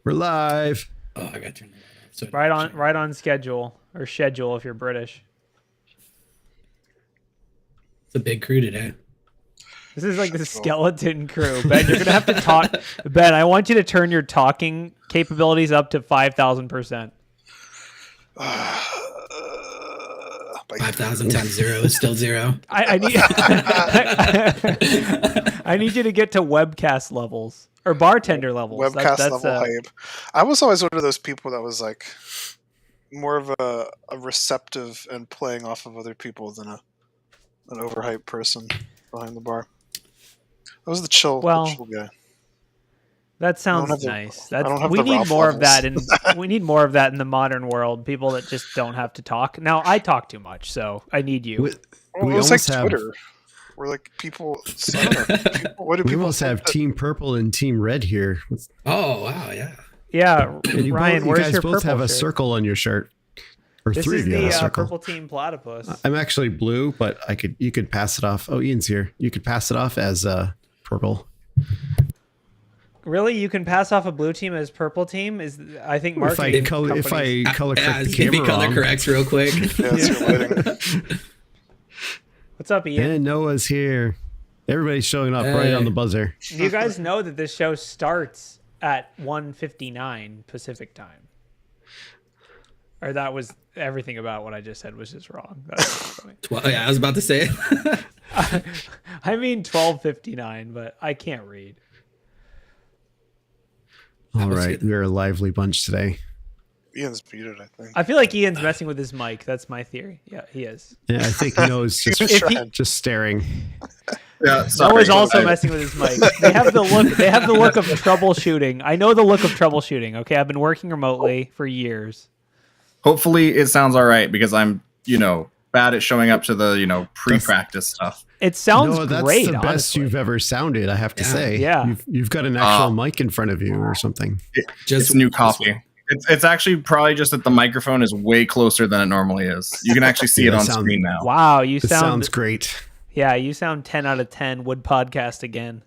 We're live. Oh, I got to turn that off. So Right on schedule, or schedule if you're British. It's a big crew today. This is like the skeleton crew. Ben, you're gonna have to talk. Ben, I want you to turn your talking capabilities up to 5,000%. 5,000 times 0 is still 0. I need I need you to get to webcast levels or bartender levels. Webcast level hype. I was always one of those people that was like more of a receptive and playing off of other people than an overhyped person behind the bar. I was the chill guy. That sounds nice. We need more of that in the modern world. People that just don't have to talk. Now I talk too much, so I need you. It's like Twitter. We're like people. What do people? We almost have Team Purple and Team Red here. Oh wow, yeah. Yeah, Ryan, where's your purple? You guys both have a circle on your shirt. Or this three is of you have a the circle. purple team platypus. I'm actually blue, but you could pass it off. Oh, Ian's here. You could pass it off as purple. Really, you can pass off a blue team as purple team? I think marketing. If I color correct the camera maybe color wrong. corrects real quick. What's up, Ian? And Noah's here. Everybody's showing up right on the buzzer. You guys know that this show starts at 1:59 Pacific time. Or that was everything about what I just said was just wrong. That's funny. Yeah, I was about to say it. I mean 12:59, but I can't read. All right, we're a lively bunch today. Ian's muted, I think. I feel like Ian's messing with his mic. That's my theory. Yeah, he is. Yeah, I think Noah's just staring. Yeah, Noah's also messing with his mic. They have the look of troubleshooting. I know the look of troubleshooting. Okay, I've been working remotely for years. Hopefully, it sounds all right because I'm, bad at showing up to the, pre-practice stuff. It sounds that's great. The best honestly. you've ever sounded, I have to say. Yeah, you've got an actual mic in front of you or something. It's new copy. It's actually probably just that the microphone is way closer than it normally is. You can actually see it on screen now. Wow, sounds great. Yeah, you sound 10 out of 10. Would podcast again.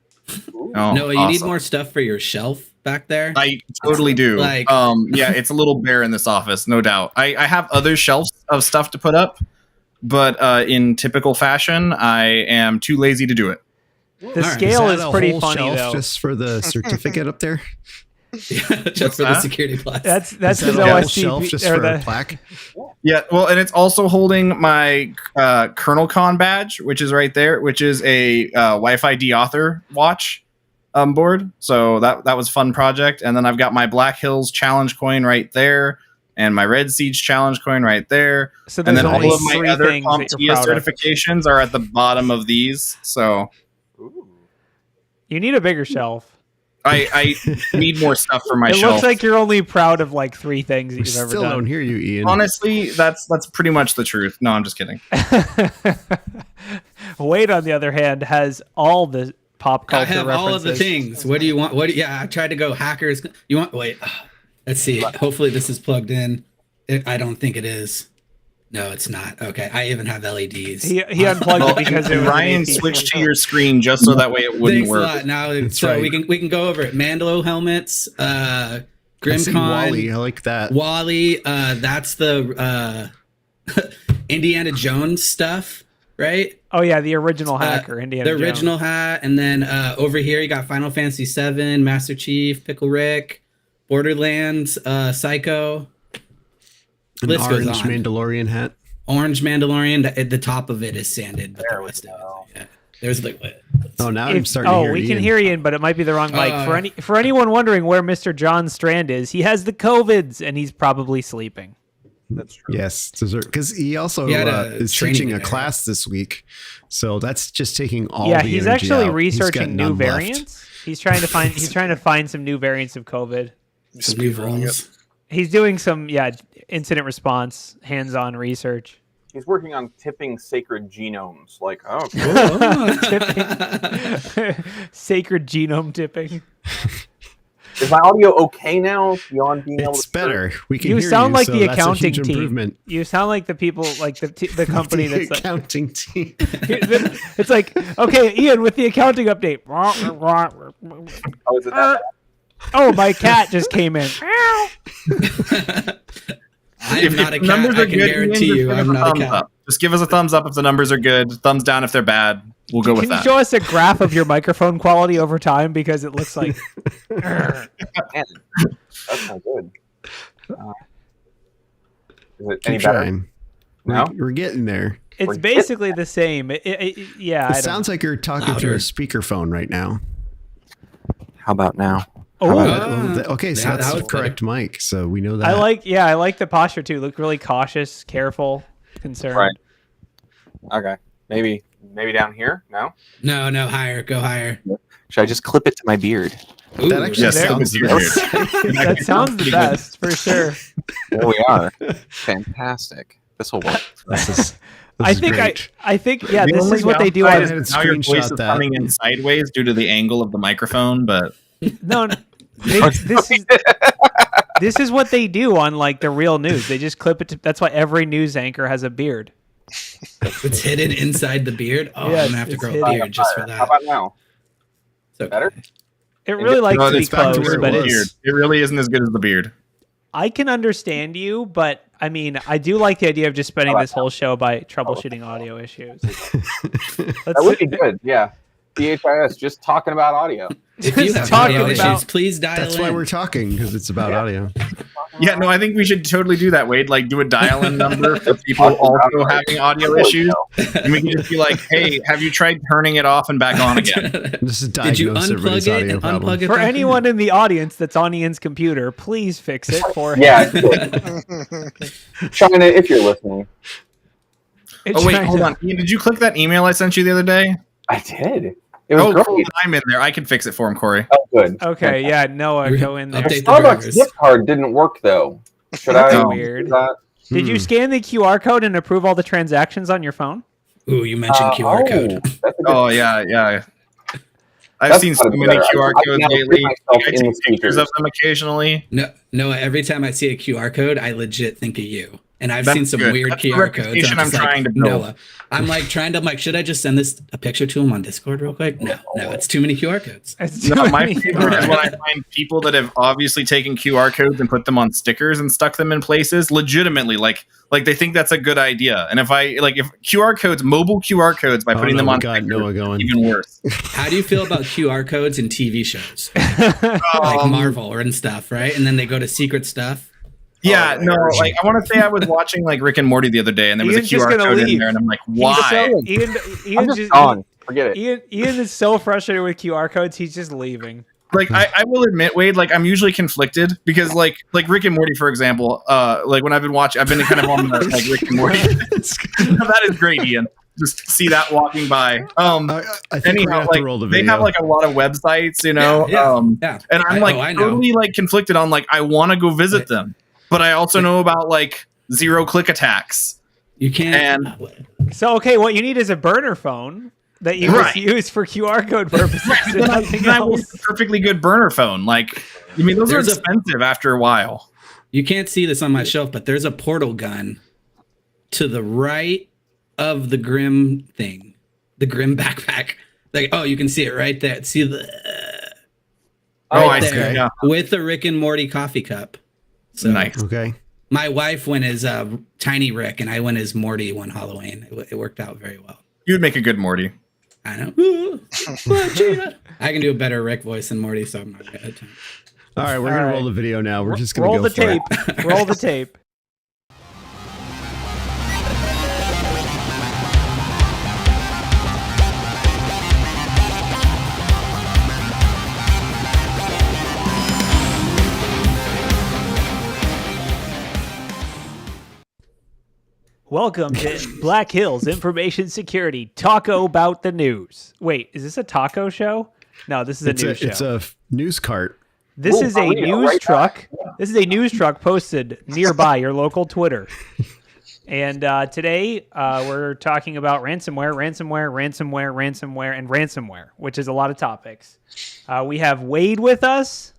Oh, no, you need more stuff for your shelf back there. I totally do. Yeah, it's a little bare in this office, no doubt. I have other shelves of stuff to put up, but in typical fashion, I am too lazy to do it. The scale is pretty funny, though. Just for the certificate up there? Yeah, just for the security plaque. That's his OSC shelf just for a plaque. Yeah, well, and it's also holding my KernelCon badge, which is right there, which is a Wi-Fi de-author watch board. So that was a fun project. And then I've got my Black Hills challenge coin right there, and my Red Siege challenge coin right there. So and then all of my three other things CompTIA certifications are at the bottom of these. So you need a bigger shelf. I need more stuff for my shelf. It looks like you're only proud of like 3 things that you've ever done. Still don't hear you, Ian. Honestly, that's pretty much the truth. No, I'm just kidding. Wade, on the other hand, has all the pop culture I have references. all of the things. What do you want? I tried to go hackers. You want? Wait. Let's see. Hopefully this is plugged in. I don't think it is. No, it's not. Okay, I even have LEDs. He unplugged it because it was Ryan switched to your screen just so that way it wouldn't work. Thanks a lot. Now, so we can go over it. Mandalo helmets, GrimCon. Wally, I like that. Wally, that's the Indiana Jones stuff, right? Oh yeah, the original hacker, Indiana Jones. The original hat, and then over here you got Final Fantasy VII, Master Chief, Pickle Rick, Borderlands, Psycho. An orange Mandalorian hat. Orange Mandalorian. The top of it is sanded, but the rest of it, there's like. Oh, now I'm starting to hear we Ian. can hear Ian, but it might be the wrong mic. For anyone wondering where Mr. John Strand is, he has the COVIDs and he's probably sleeping. That's true. Yes, because he also is teaching a class this week, so that's just taking all. Yeah, the he's energy actually out. researching new left. variants. He's trying to find some new variants of COVID. Some new rules. He's doing some incident response, hands-on research. He's working on tipping sacred genomes. Like, oh, tipping. Sacred genome tipping. Is my audio okay now? Beyond being able to. It's better. We can. You hear sound you, like so the that's a accounting huge team. improvement. You sound like the people, like the company The that's accounting team. It's like, okay, Ian, with the accounting update. Oh, is it that bad? Oh, my cat just came in. I am not a cat. I can guarantee you I'm not a cat. Up. Just give us a thumbs up if the numbers are good. Thumbs down if they're bad. We'll go with Can you that. show us a graph of your microphone quality over time? Because it looks like... Man, that's not good. Is it any Keep better? trying. No? We're getting there. It's basically the same. Yeah, It sounds like you're talking through a speakerphone right now. How about now? Okay, so that's the correct mic. So we know that. I like the posture too. Look really cautious, careful, concerned. Right. Okay. Maybe down here? No? No, higher. Go higher. Should I just clip it to my beard? Ooh, That actually sounds the best. That sounds the best for sure. There we are. Fantastic. This will work. I think yeah, The this only is what they do downside on is now your voice Screenshot is that. coming in sideways due to the angle of the microphone, but this is what they do on like the real news. They just clip it. That's why every news anchor has a beard. It's hidden inside the beard. Oh, Yes, I'm gonna have to it's grow hidden. a beard just for How that. about now? So Better? It really likes to be it's back to close, where but it was. it's. It really isn't as good as the beard. I can understand you, but I mean, I do like the idea of just spending this whole show by troubleshooting audio issues. That would be good. Yeah. BHIS, just talking about audio. If you have talking audio about- issues, please dial That's in. why we're talking, because it's about audio. Yeah, no, I think we should totally do that, Wade. Like, do a dial-in number for people also having audio issues, and we can just be like, "Hey, have you tried turning it off and back on again?" This is Did you diagnose unplug everybody's it audio and problem. unplug it? For back in? anyone in the audience that's on Ian's computer, please fix it for him. Yeah. China, if you're listening. Oh wait, hold on. Ian, did you click that email I sent you the other day? I did. It was Cool. great. I'm in there. I can fix it for him, Corey. Oh, good. Okay, yeah, Noah, go in there. Update the Starbucks drivers. gift card didn't work though. Should That's I weird. do that? Did you scan the QR code and approve all the transactions on your phone? Ooh, you mentioned QR code. That's a good Oh yeah. I've That's seen so gotta be many better. QR I can codes now lately. put myself I in the take pictures of speakers. them occasionally. No, every time I see a QR code, I legit think of you. And I've That's seen some good. weird That's the QR codes. reputation I'm just I'm like, trying to build. Noah. I'm like, should I just send a picture to him on Discord real quick? No, it's too many QR codes. It's No, too my many favorite is QR when I find people that have obviously taken QR codes and put them on stickers and stuck them in places legitimately, like they think that's a good idea. And if QR codes, mobile QR codes, by putting them on God, stickers, Noah going. even worse. How do you feel about QR codes in TV shows? Like Marvel and stuff, right? And then they go to secret stuff. Yeah, no, like I want to say I was watching like Rick and Morty the other day, and there was Ian's a just QR gonna code in leave. there, and I'm like, He's why? so- Ian I'm just just gone. Forget it. Ian is so frustrated with QR codes, he's just leaving. Like I will admit, Wade, like I'm usually conflicted because like Rick and Morty, for example, like when I've been kind of on the, like Rick and Morty. That is great, Ian. Just see that walking by. I think we're Anyhow, gonna have like to roll the they video. have like a lot of websites, you know. Yeah. And I'm I know. totally like conflicted on like I want to go visit them, but I also know about like 0-click attacks. You can't. So okay, what you need is a burner phone that you just use for QR code purposes and nothing I want else. a perfectly good burner phone. Like, I mean, those are expensive after a while. You can't see this on my shelf, but there's a portal gun to the right of the Grim thing, the Grim backpack. Like, oh, you can see it right there. See the I see. Yeah. with the Rick and Morty coffee cup. So Nice. Okay. my wife went as Tiny Rick, and I went as Morty one Halloween. It worked out very well. You'd make a good Morty. I know. I can do a better Rick voice than Morty, so I'm not gonna attempt. All right, we're All gonna right. roll the video now. We're just gonna roll go the for it. tape. Roll the tape. Welcome to Black Hills Information Security. Taco about the news. Wait, is this a taco show? No, this is a news show. It's a news cart. This is a news truck. This is a news truck posted nearby your local Twitter. And today we're talking about ransomware, and ransomware, which is a lot of topics. We have Wade with us,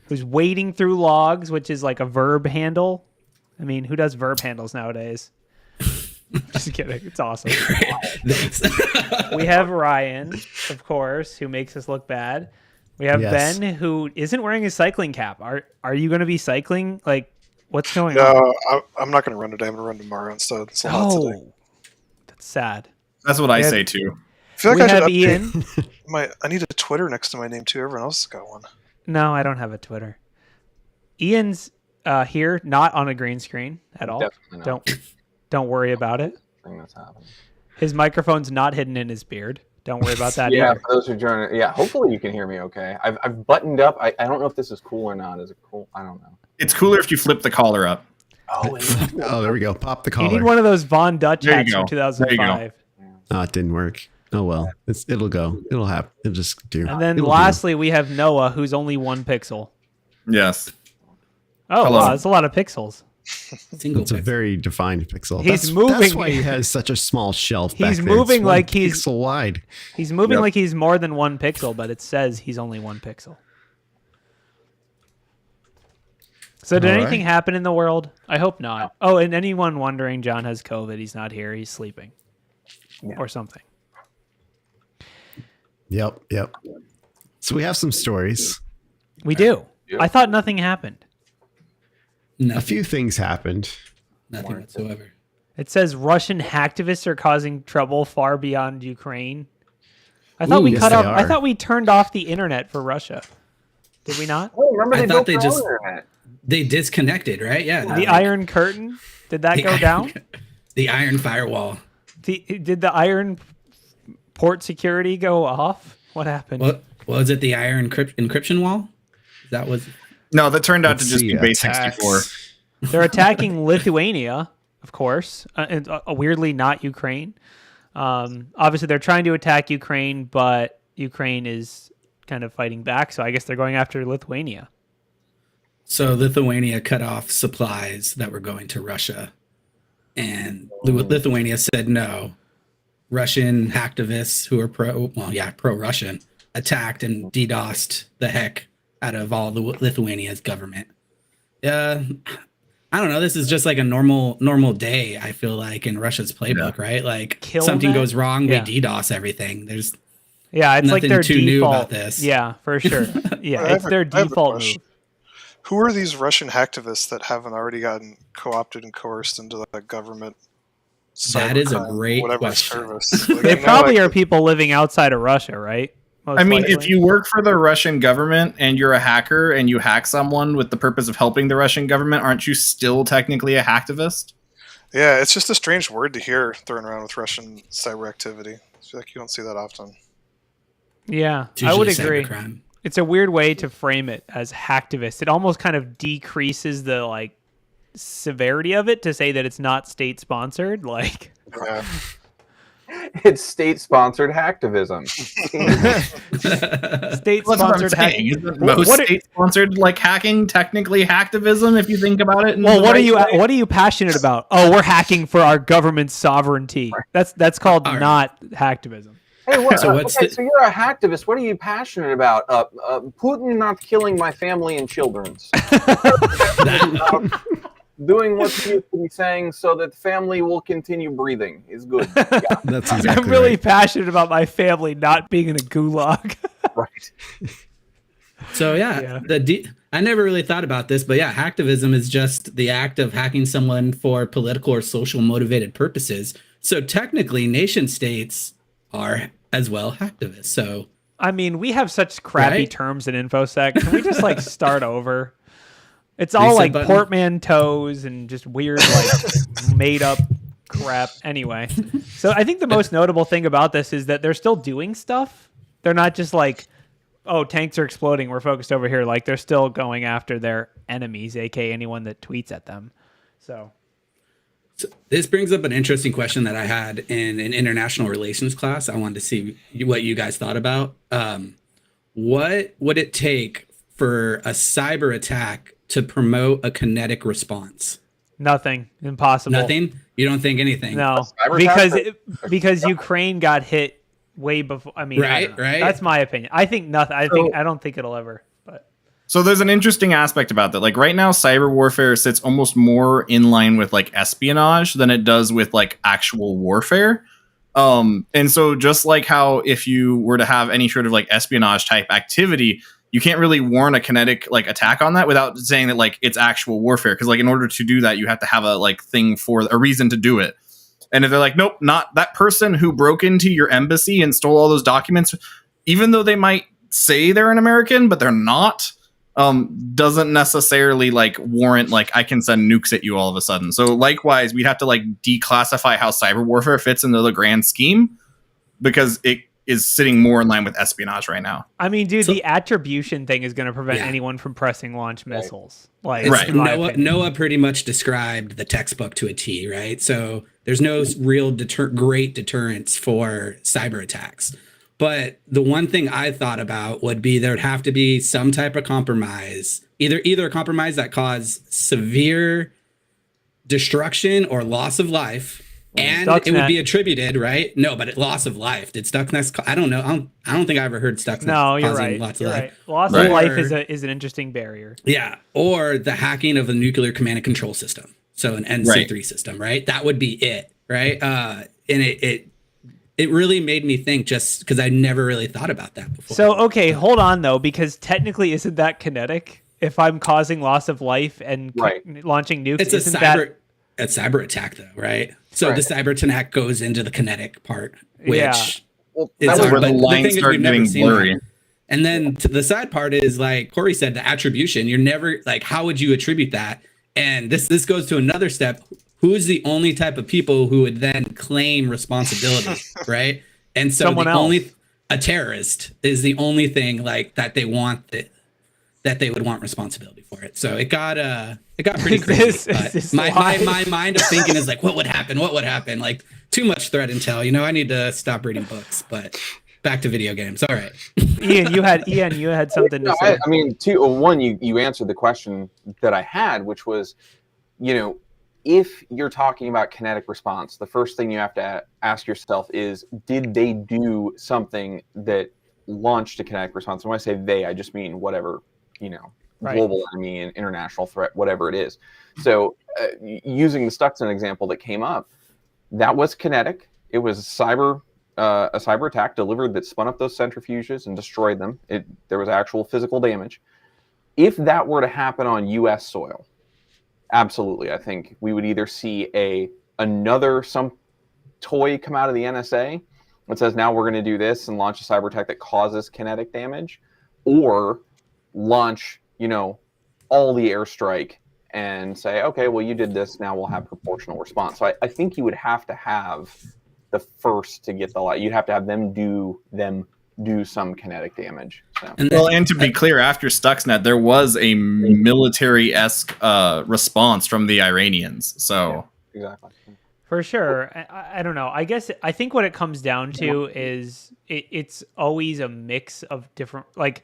who's wading through logs, which is like a verb handle. I mean, who does verb handles nowadays? Just kidding. It's awesome. Thanks. We have Ryan, of course, who makes us look bad. We have Ben, who isn't wearing his cycling cap. Are you going to be cycling? Like, what's going on? No, I'm not going to run today. I'm going to run tomorrow instead. It's a lot today. That's sad. That's what I say too. I feel like we I should have update Ian. I need a Twitter next to my name too. Everyone else has got one. No, I don't have a Twitter. Ian's here, not on a green screen at all. Don't worry about it. That's happening. His microphone's not hidden in his beard. Don't worry about that yeah, either. for those who join, hopefully you can hear me okay. I've buttoned up. I don't know if this is cool or not. Is it cool? I don't know. It's cooler if you flip the collar up. Oh, there we go. Pop the collar. You need one of those Von Dutch hats from 2005. Oh, it didn't work. Oh well, it'll go. It'll happen. It'll just do. And then lastly, we have Noah, who's only 1 pixel. Yes. Oh, wow, that's a lot of pixels. It's a very defined pixel. He's moving. That's why he has such a small shelf. He's moving like he's pixel wide. He's moving like he's more than 1 pixel, but it says he's only 1 pixel. So did anything happen in the world? I hope not. Oh, and anyone wondering, John has COVID. He's not here. He's sleeping or something. Yep. So we have some stories. We do. I thought nothing happened. Nothing. A few things happened. Nothing whatsoever. It says Russian hacktivists are causing trouble far beyond Ukraine. I thought we cut off. I thought we turned off the internet for Russia. Did we not? Oh, remember I thought they disconnected, right? Yeah. The Iron Curtain. Did that go down? The Iron Firewall. Did the Iron Port Security go off? What happened? What was it? The Iron encryption wall? That was. No, that turned out to just be base 64. They're attacking Lithuania, of course, and weirdly not Ukraine. Obviously, they're trying to attack Ukraine, but Ukraine is kind of fighting back. So I guess they're going after Lithuania. So Lithuania cut off supplies that were going to Russia, and Lithuania said no. Russian hacktivists who are pro-Russian attacked and DDoSed the heck out of all the Lithuania's government. I don't know. This is just like a normal day. I feel like in Russia's playbook, right? Like something goes wrong, we DDoS everything. There's it's like their too default. new about this. Yeah, for sure. Yeah, it's their default move. Who are these Russian hacktivists that haven't already gotten co-opted and coerced into the government? That is a great question. Service? They probably are people living outside of Russia, right? I mean, if you work for the Russian government and you're a hacker and you hack someone with the purpose of helping the Russian government, aren't you still technically a hacktivist? Yeah, it's just a strange word to hear thrown around with Russian cyber activity. I feel like you don't see that often. Yeah, I would agree. It's a weird way to frame it as hacktivist. It almost kind of decreases the severity of it to say that it's not state sponsored. Yeah. It's state-sponsored hacktivism. State-sponsored hacking. Isn't most state-sponsored hacking technically hacktivism if you think about it? Well, what are you passionate about? Oh, we're hacking for our government's sovereignty. That's called not hacktivism. Hey, so you're a hacktivist. What are you passionate about? Putin not killing my family and children's. Doing what he used to be saying so that family will continue breathing is good. Yeah. That's exactly I'm really passionate about my family not being in a gulag. Right. So I never really thought about this, but hacktivism is just the act of hacking someone for political or social motivated purposes. So technically, nation states are as well hacktivists. So I mean, we have such crappy terms in InfoSec. Can we just like over? It's all like portmanteaus and just weird, like made up crap. Anyway, so I think the most notable thing about this is that they're still doing stuff. They're not just like, oh, tanks are exploding, we're focused over here. Like they're still going after their enemies, aka anyone that tweets at them. So this brings up an interesting question that I had in an international relations class. I wanted to see what you guys thought about. What would it take for a cyber attack to promote a kinetic response? Nothing. Impossible. Nothing? You don't think anything? No, because Ukraine got hit way before. I mean, right. That's my opinion. I think nothing. I don't think it'll ever. But so there's an interesting aspect about that. Like right now, cyber warfare sits almost more in line with like espionage than it does with like actual warfare. And so just like how if you were to have any sort of like espionage type activity, you can't really warrant a kinetic like attack on that without saying that like it's actual warfare. Because like in order to do that, you have to have a like thing for a reason to do it. And if they're like, nope, not that person who broke into your embassy and stole all those documents, even though they might say they're an American, but they're not, doesn't necessarily like warrant like I can send nukes at you all of a sudden. So likewise, we'd have to like declassify how cyber warfare fits into the grand scheme because it is sitting more in line with espionage right now. I mean, dude, the attribution thing is going to prevent anyone from pressing launch missiles. Like, Noah pretty much described the textbook to a T, right? So there's no real great deterrence for cyber attacks. But the one thing I thought about would be there'd have to be some type of compromise, either a compromise that caused severe destruction or loss of life, and Stuxnet. It would be attributed, right? No, but loss of life. Did Stuxnet? I don't know. I don't think I ever heard Stuxnet. No, you're right. Lots of life. Right. Loss of life is an interesting barrier. Yeah, or the hacking of a nuclear command and control system, so an NC3 system, right? That would be it, right? And it really made me think, just because I never really thought about that before. So, okay, hold on, though, because technically isn't that kinetic? If I'm causing loss of life and launching nukes, it's a cyber attack, though, right? So the cyber attack goes into the kinetic part, which is where the lines start getting blurry. And then the side part is, like Corey said, the attribution. You're never, like, how would you attribute that? And this goes to another step. Who is the only type of people who would then claim responsibility, right? And so a terrorist is the only thing like that they want that they would want responsibility for it. So it got pretty crazy. My mind of thinking is like, what would happen? What would happen? Like too much threat intel. You know, I need to stop reading books. But back to video games. All right. Ian, you had something to say. I mean, one, you answered the question that I had, which was, you know, if you're talking about kinetic response, the first thing you have to ask yourself is, did they do something that launched a kinetic response? And when I say they, I just mean whatever, you know, global enemy and international threat, whatever it is. So using the Stuxnet example that came up, that was kinetic. It was a cyber attack delivered that spun up those centrifuges and destroyed them. There was actual physical damage. If that were to happen on U.S. soil, absolutely, I think we would either see some toy come out of the NSA that says now we're going to do this and launch a cyber attack that causes kinetic damage, or launch, you know, all the airstrike and say, okay, well, you did this, now we'll have proportional response. So I think you would have to have the first to get the light. You'd have to have them do some kinetic damage. So. And to be clear, after Stuxnet, there was a military-esque response from the Iranians. So exactly. For sure. I don't know. I think what it comes down to is it's always a mix of different, like,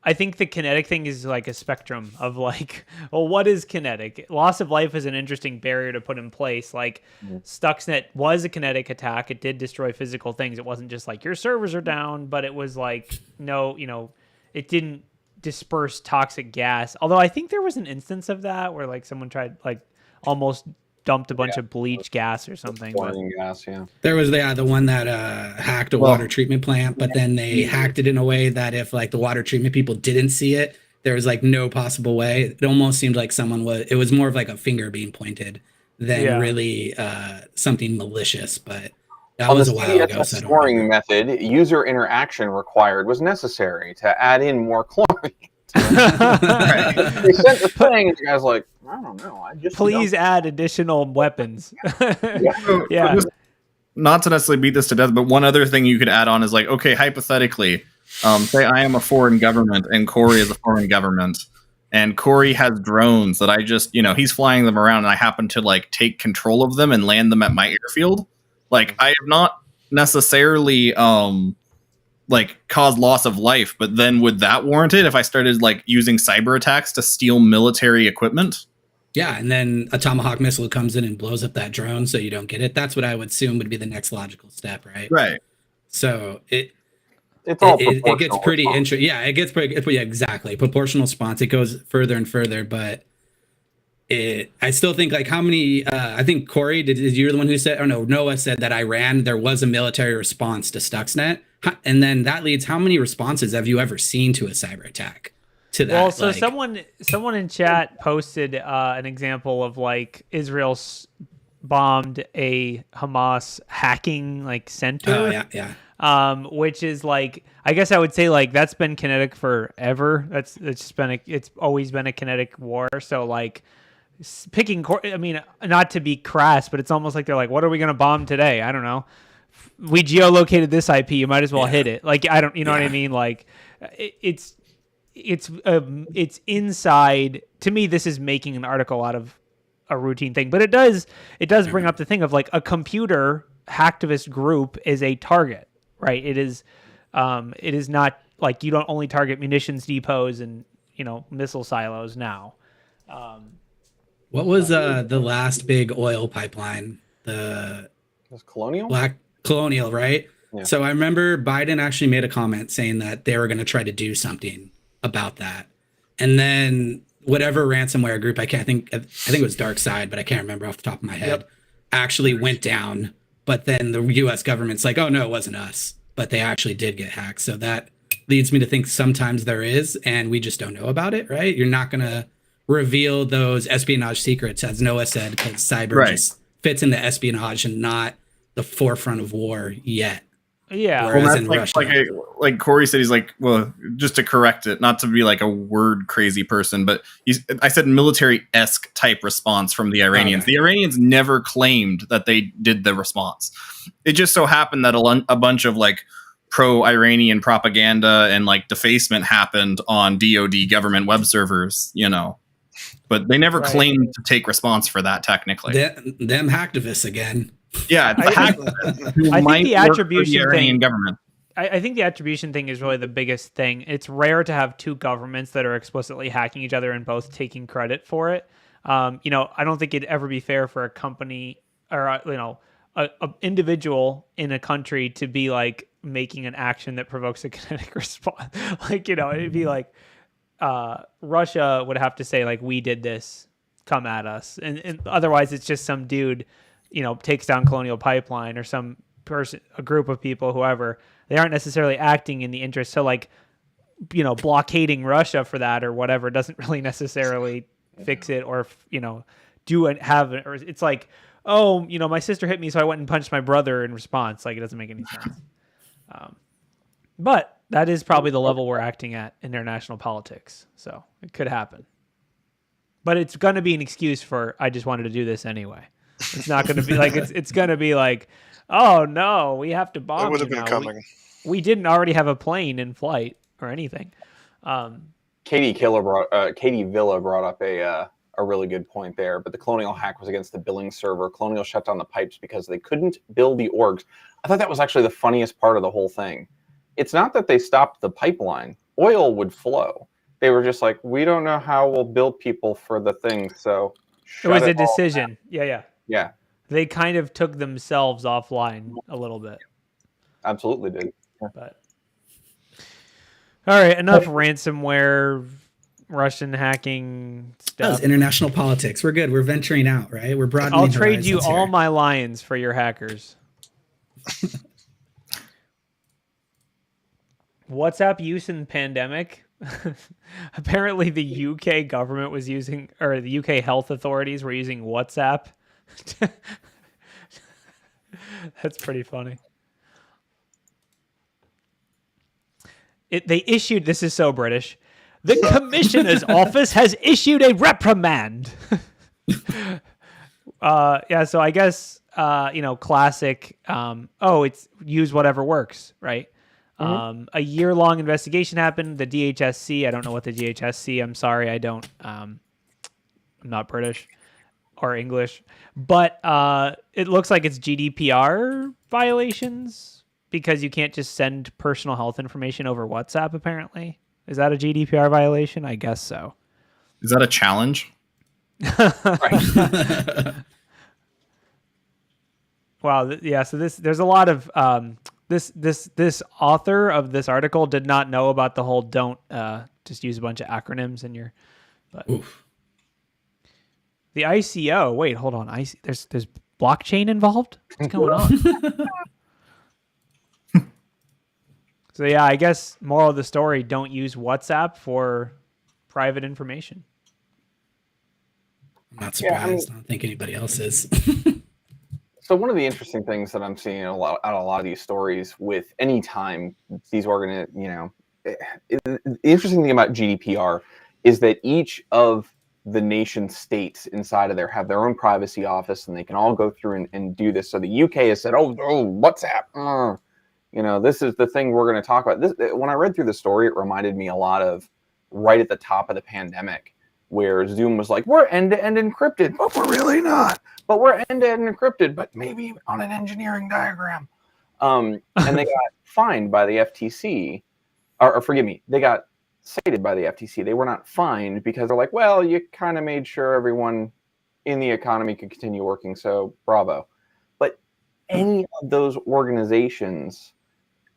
I think the kinetic thing is like a spectrum of like, well, what is kinetic? Loss of life is an interesting barrier to put in place. Like Stuxnet was a kinetic attack. It did destroy physical things. It wasn't just like your servers are down, but it was like, no, you know, it didn't disperse toxic gas. Although I think there was an instance of that where like someone tried like almost dumped a bunch of bleach gas or something. Gas, yeah. There was the one that hacked a water treatment plant, but then they hacked it in a way that if like the water treatment people didn't see it, there was like no possible way. It almost seemed like it was more of like a finger being pointed than really something malicious. But that was a while ago. So scoring method, user interaction required was necessary to add in more chlorine. They sent the thing, and the guy's like, I don't know. Please add additional weapons. Yeah. Not to necessarily beat this to death, but one other thing you could add on is like, okay, hypothetically, say I am a foreign government and Corey is a foreign government, and Corey has drones that I just, you know, he's flying them around and I happen to like take control of them and land them at my airfield. Like I have not necessarily like cause loss of life, but then would that warrant it if I started like using cyber attacks to steal military equipment? Yeah, and then a Tomahawk missile comes in and blows up that drone so you don't get it. That's what I would assume would be the next logical step, right? Right. So it gets pretty interesting. Yeah, it gets pretty, exactly. Proportional response. It goes further and further, but I still think like how many, I think Corey, did you're the one who said, or no, Noah said that Iran, there was a military response to Stuxnet. And then that leads, how many responses have you ever seen to a cyber attack? To that? Well, so like, someone in chat posted an example of like Israel bombed a Hamas hacking like center. Oh, yeah. Which is like, I guess I would say like that's been kinetic forever. It's always been a kinetic war. So like picking, I mean, not to be crass, but it's almost like they're like, what are we going to bomb today? I don't know. We geolocated this IP. You might as well hit it. Like, I don't, you know what I mean? Like it's inside. To me, this is making an article out of a routine thing, but it does bring up the thing of like a computer hacktivist group is a target, right? It is not like you don't only target munitions depots and, you know, missile silos now. What was the last big oil pipeline? The was Colonial? Black Colonial, right? Yeah. So I remember Biden actually made a comment saying that they were going to try to do something about that. And then whatever ransomware group, I think it was Dark Side, but I can't remember off the top of my head, actually went down. But then the US government's like, oh no, it wasn't us. But they actually did get hacked. So that leads me to think sometimes there is, and we just don't know about it, right? You're not going to reveal those espionage secrets, as Noah said, because cyber just fits in the espionage and not the forefront of war yet. Yeah. Whereas Well, in Russia, like Corey said, he's like, well, just to correct it, not to be like a word crazy person, but I said military-esque type response from the Iranians. Okay. The Iranians never claimed that they did the response. It just so happened that a bunch of like pro-Iranian propaganda and like defacement happened on DoD government web servers, you know, but they never claimed to take response for that technically. them hacktivists again. Yeah, I think the attribution thing. Government. I think the attribution thing is really the biggest thing. It's rare to have two governments that are explicitly hacking each other and both taking credit for it. You know, I don't think it'd ever be fair for a company or you know, a individual in a country to be like making an action that provokes a kinetic response. Like, you know, it'd be like Russia would have to say like, we did this, come at us, and otherwise it's just some dude, you know, takes down Colonial Pipeline or some person, a group of people, whoever. They aren't necessarily acting in the interest. So like, you know, blockading Russia for that or whatever doesn't really necessarily fix it or, you know, or it's like, oh, you know, my sister hit me, so I went and punched my brother in response. Like, it doesn't make any sense. But that is probably the level we're acting at in international politics. So it could happen. But it's going to be an excuse for, I just wanted to do this anyway. It's not going to be like, it's going to be like, oh no, we have to bomb. It would have been coming. We didn't already have a plane in flight or anything. Katie Villa brought up a really good point there, but the Colonial hack was against the billing server. Colonial shut down the pipes because they couldn't bill the orgs. I thought that was actually the funniest part of the whole thing. It's not that they stopped the pipeline. Oil would flow. They were just like, we don't know how we'll bill people for the thing, so it was a decision. Yeah. They kind of took themselves offline a little bit. Absolutely did. But all right, enough ransomware, Russian hacking stuff. That was international politics. We're good. We're venturing out, right? We're broadening. I'll trade you horizons here. all my lions for your hackers. WhatsApp use in pandemic. Apparently, the UK government was using, or the UK health authorities were using WhatsApp. That's pretty funny. They issued, this is so British, the Commissioner's Office has issued a reprimand. Yeah, so I guess, you know, classic, it's use whatever works, right? Mm-hmm. A year-long investigation happened. The DHSC, I don't know what the DHSC, I'm sorry, I'm not British or English, but it looks like it's GDPR violations because you can't just send personal health information over WhatsApp, apparently. Is that a GDPR violation? I guess so. Is that a challenge? Wow. Yeah. So there's a lot of this author of this article did not know about the whole don't just use a bunch of acronyms in your. But. Oof. The ICO. Wait, hold on. There's blockchain involved? What's going on? So yeah, I guess moral of the story, don't use WhatsApp for private information. I'm not surprised. I don't think anybody else is. So one of the interesting things that I'm seeing out of a lot of these stories with any time these the interesting thing about GDPR is that each of the nation states inside of there have their own privacy office, and they can all go through and do this. So the UK has said, oh, WhatsApp, this is the thing we're going to talk about. When I read through the story, it reminded me a lot of right at the top of the pandemic, where Zoom was like, we're end-to-end encrypted, but we're really not. But we're end-to-end encrypted, but maybe on an engineering diagram. And they got fined by the FTC, or forgive me, they got cited by the FTC. They were not fined because they're like, well, you kind of made sure everyone in the economy could continue working, so bravo. But any of those organizations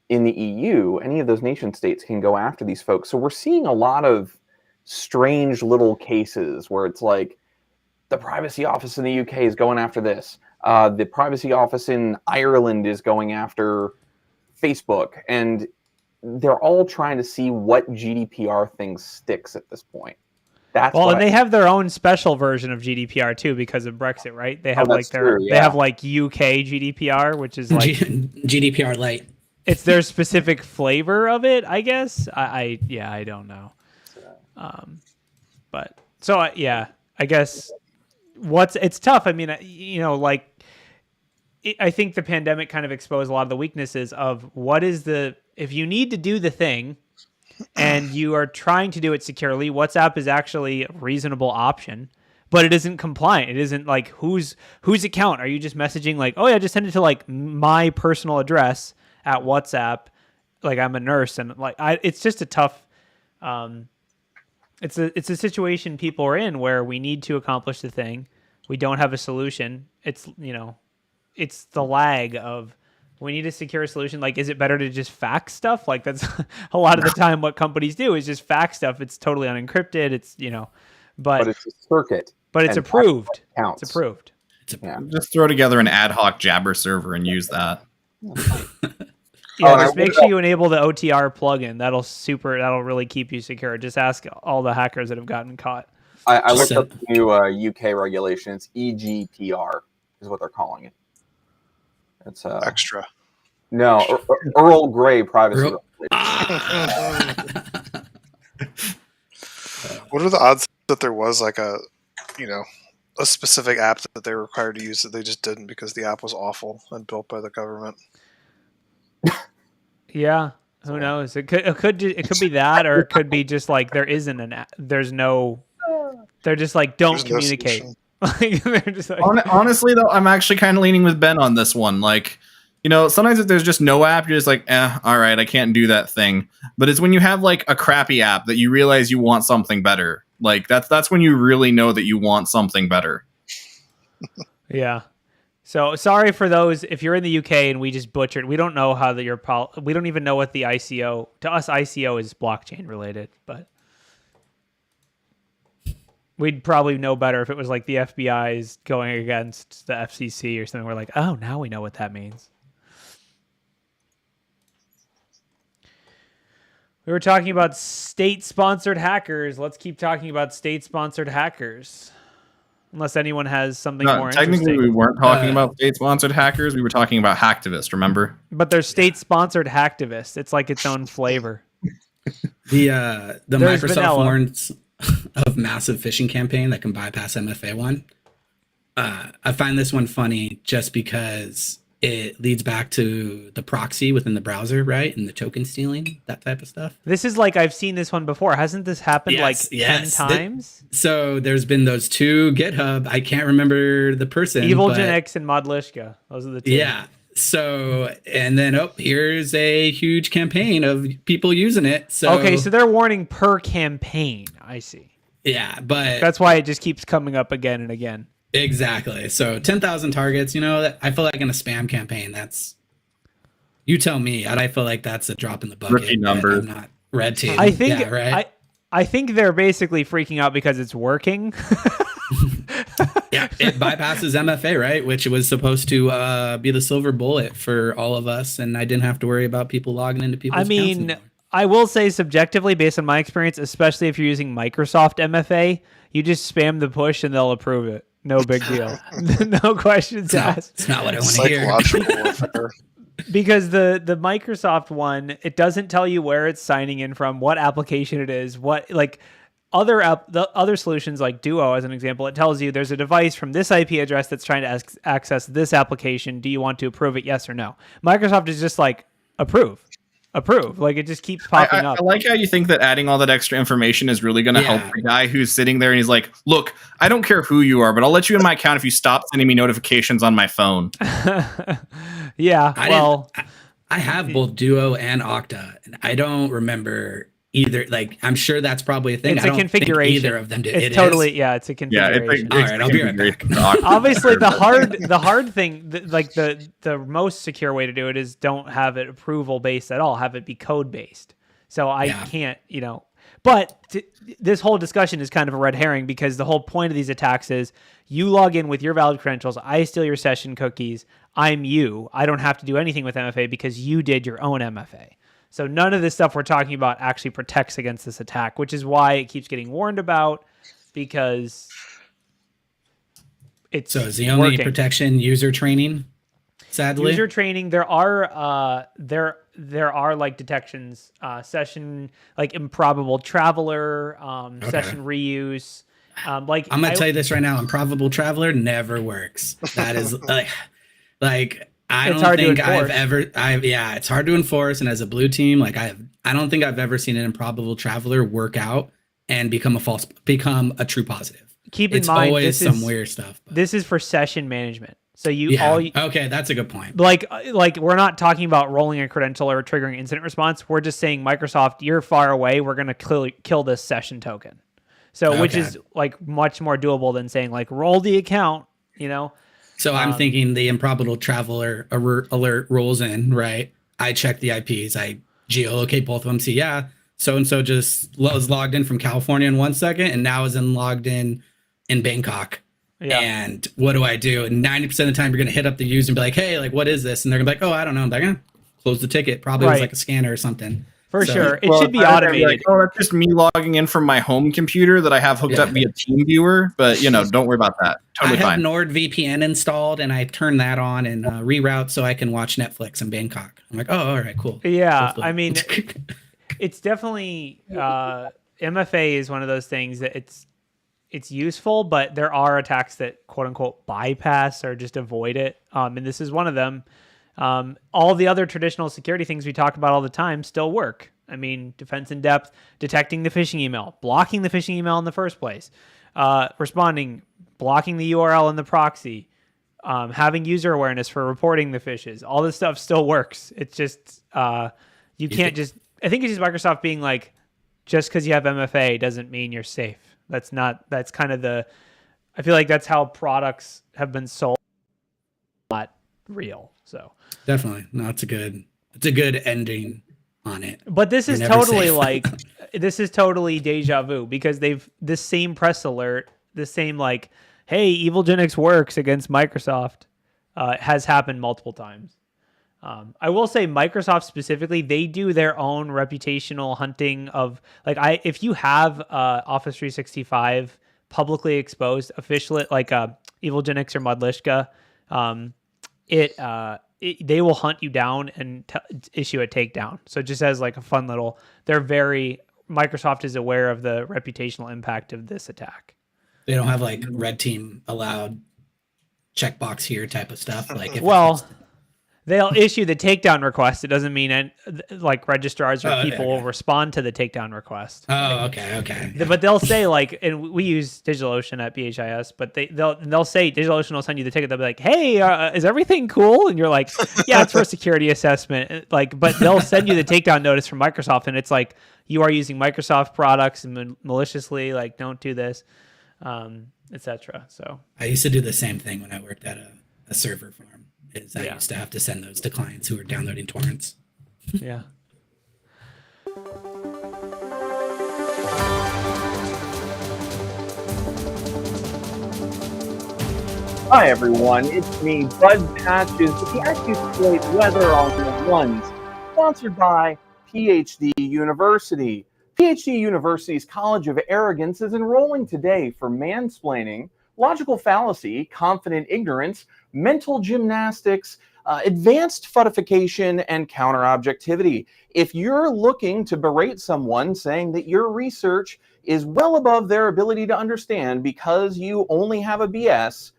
in the EU, any of those nation states can go after these folks. So we're seeing a lot of strange little cases where it's like the privacy office in the UK is going after this. The privacy office in Ireland is going after Facebook. And they're all trying to see what GDPR thing sticks at this point. And they have their own special version of GDPR too because of Brexit, right? They have they have like UK GDPR, which is like GDPR Lite. It's their specific flavor of it, I guess. I don't know. But so I guess it's tough. I mean, I think the pandemic kind of exposed a lot of the weaknesses of if you need to do the thing and you are trying to do it securely, WhatsApp is actually a reasonable option, but it isn't compliant. It isn't like whose account are you just messaging like, oh yeah, just send it to like my personal address at WhatsApp. Like I'm a nurse and it's just a tough, it's a situation people are in where we need to accomplish the thing. We don't have a solution. It's the lag of we need a secure solution. Like, is it better to just fax stuff? Like that's a lot of the time what companies do is just fax stuff. It's totally unencrypted. It's, but it's a circuit. But it's approved. It's approved. Just throw together an ad hoc Jabber server and use that. Just make sure you enable the OTR plugin. That'll really keep you secure. Just ask all the hackers that have gotten caught. I looked up the new UK regulation. It's EGPR is what they're calling it. It's extra. No, Earl Grey privacy. What are the odds that there was like a specific app that they were required to use that they just didn't because the app was awful and built by the government? Yeah, who knows? It could be that, or it could be just like there isn't an app. They're just like don't communicate. They're just like, honestly, though, I'm actually kind of leaning with Ben on this one. Like, sometimes if there's just no app, you're just like, all right, I can't do that thing. But it's when you have like a crappy app that you realize you want something better. Like that's when you really know that you want something better. Yeah. So sorry for those if you're in the UK and we just butchered. We don't know how we don't even know what the ICO. To us, ICO is blockchain related, but we'd probably know better if it was like the FBI is going against the FCC or something. We're like, oh, now we know what that means. We were talking about state-sponsored hackers. Let's keep talking about state-sponsored hackers. Unless anyone has something more interesting. Technically, we weren't talking about state-sponsored hackers. We were talking about Hacktivist, remember? But there's state-sponsored Hacktivist. It's like its own flavor. The Microsoft warrants of massive phishing campaign that can bypass MFA1. I find this one funny just because it leads back to the proxy within the browser, right? And the token stealing, that type of stuff. This is like, I've seen this one before. Hasn't this happened 10 times? So there's been those two GitHub. I can't remember the person. Evil Gen X and Modlishka. Those are the two. Yeah. So, and then, here's a huge campaign of people using it. So okay, so they're warning per campaign. I see. Yeah, but that's why it just keeps coming up again and again. Exactly. So 10,000 targets, I feel like in a spam campaign, you tell me. I feel like that's a drop in the bucket. Rookie number. I'm not red team. I think, right? I think they're basically freaking out because it's working. Yeah, it bypasses MFA, right? Which was supposed to be the silver bullet for all of us, and I didn't have to worry about people logging into people's accounts anymore. I will say subjectively, based on my experience, especially if you're using Microsoft MFA, you just spam the push and they'll approve it. No big deal. No questions asked. It's not what I want to hear. Psychological warfare. Because the Microsoft one, it doesn't tell you where it's signing in from, what application it is, what like the other solutions like Duo, as an example, it tells you there's a device from this IP address that's trying to access this application. Do you want to approve it? Yes or no? Microsoft is just like approve. Like it just keeps popping up. I like how you think that adding all that extra information is really going to help the guy who's sitting there and he's like, look, I don't care who you are, but I'll let you in my account if you stop sending me notifications on my phone. Yeah. I have both Duo and Okta, and I don't remember either. Like, I'm sure that's probably a thing. It's a configuration. Either of them did. It's totally, it's a configuration. All right, I'll be right back. Obviously, the hard thing, like the most secure way to do it is don't have it approval based at all. Have it be code based. So I can't, But this whole discussion is kind of a red herring because the whole point of these attacks is you log in with your valid credentials. I steal your session cookies. I'm you. I don't have to do anything with MFA because you did your own MFA. So none of this stuff we're talking about actually protects against this attack, which is why it keeps getting warned about, because it's is the only protection user training? Sadly, user training. There are like detections, session like improbable traveler, session reuse. Like I'm gonna tell you this right now: improbable traveler never works. That is like I don't think I've ever. It's hard to enforce, and as a blue team, like I don't think I've ever seen an improbable traveler work out and become a true positive. Keep in mind, always some weird stuff. But. This is for session management. So okay, that's a good point. Like we're not talking about rolling a credential or triggering incident response. We're just saying, Microsoft, you're far away. We're going to kill this session token. So which is like much more doable than saying like roll the account, So I'm thinking the improbable traveler alert rolls in, right? I check the IPs. I geolocate both of them. See, so-and-so just was logged in from California in 1 second and now is logged in Bangkok. Yeah. And what do I do? And 90% of the time, you're going to hit up the user and be like, hey, like, what is this? And they're going to be like, oh, I don't know. I'm like, close the ticket. Probably was like a scanner or something. For sure. It should be automated. Like, that's just me logging in from my home computer that I have hooked up via TeamViewer. But, don't worry about that. Totally fine. I have NordVPN installed, and I turn that on and reroute so I can watch Netflix in Bangkok. I'm like, oh, all right, cool. Yeah, I mean, it's definitely MFA is one of those things that it's useful, but there are attacks that quote unquote bypass or just avoid it. And this is one of them. All the other traditional security things we talk about all the time still work. I mean, defense in depth, detecting the phishing email, blocking the phishing email in the first place, responding, blocking the URL in the proxy, having user awareness for reporting the phishes. All this stuff still works. It's just, you can't just, I think it's just Microsoft being like, just because you have MFA doesn't mean you're safe. That's kind of I feel like that's how products have been sold, not real. So definitely, no, it's a good ending on it. But this is totally this is totally deja vu because this same press alert, the same like, hey, EvilGenix works against Microsoft, has happened multiple times. I will say Microsoft specifically, they do their own reputational hunting of if you have Office 365 publicly exposed officially like EvilGenix or Mudlishka, they will hunt you down and issue a takedown. So just as like a fun little, Microsoft is aware of the reputational impact of this attack. They don't have like red team allowed checkbox here type of stuff. They'll issue the takedown request. It doesn't mean like registrars or people will respond to the takedown request. Oh, okay. But they'll say and we use DigitalOcean at BHIS, but they'll say DigitalOcean will send you the ticket. They'll be like, hey, is everything cool? And you're like, yeah, it's for a security assessment. But they'll send you the takedown notice from Microsoft, and it's like you are using Microsoft products and maliciously, like don't do this, etc. So I used to do the same thing when I worked at a server farm. I used to have to send those to clients who were downloading torrents. Yeah. Hi everyone, it's me, Bud Patches, with the Accu Weather on the Ones, sponsored by PhD University. PhD University's College of Arrogance is enrolling today for mansplaining, logical fallacy, confident ignorance, mental gymnastics, advanced futification, and counter-objectivity. If you're looking to berate someone saying that your research is well above their ability to understand because you only have a BS,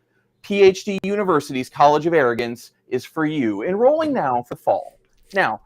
PhD University's College of Arrogance is for you. Enrolling now for fall. Now,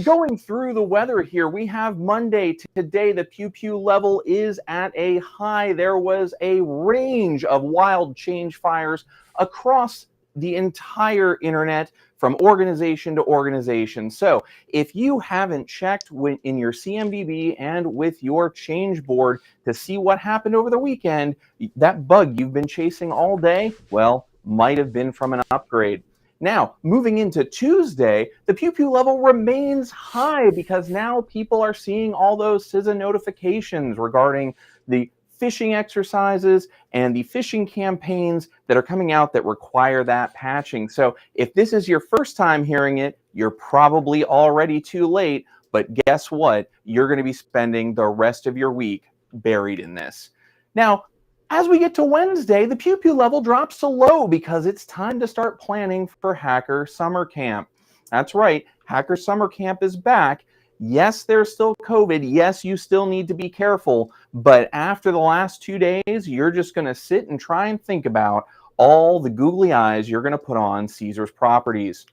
going through the weather here, we have Monday today. The pew pew level is at a high. There was a range of wild change fires across the entire internet from organization to organization. So if you haven't checked in your CMDB and with your change board to see what happened over the weekend, that bug you've been chasing all day, well, might have been from an upgrade. Now, moving into Tuesday, the pew pew level remains high because now people are seeing all those CISA notifications regarding the phishing exercises and the phishing campaigns that are coming out that require that patching. So if this is your first time hearing it, you're probably already too late, but guess what? You're going to be spending the rest of your week buried in this. Now, as we get to Wednesday, the pew pew level drops to low because it's time to start planning for Hacker Summer Camp. That's right, Hacker Summer Camp is back. Yes, there's still COVID. Yes, you still need to be careful. But after the last 2 days, you're just going to sit and try and think about all the googly eyes you're going to put on Caesar's properties.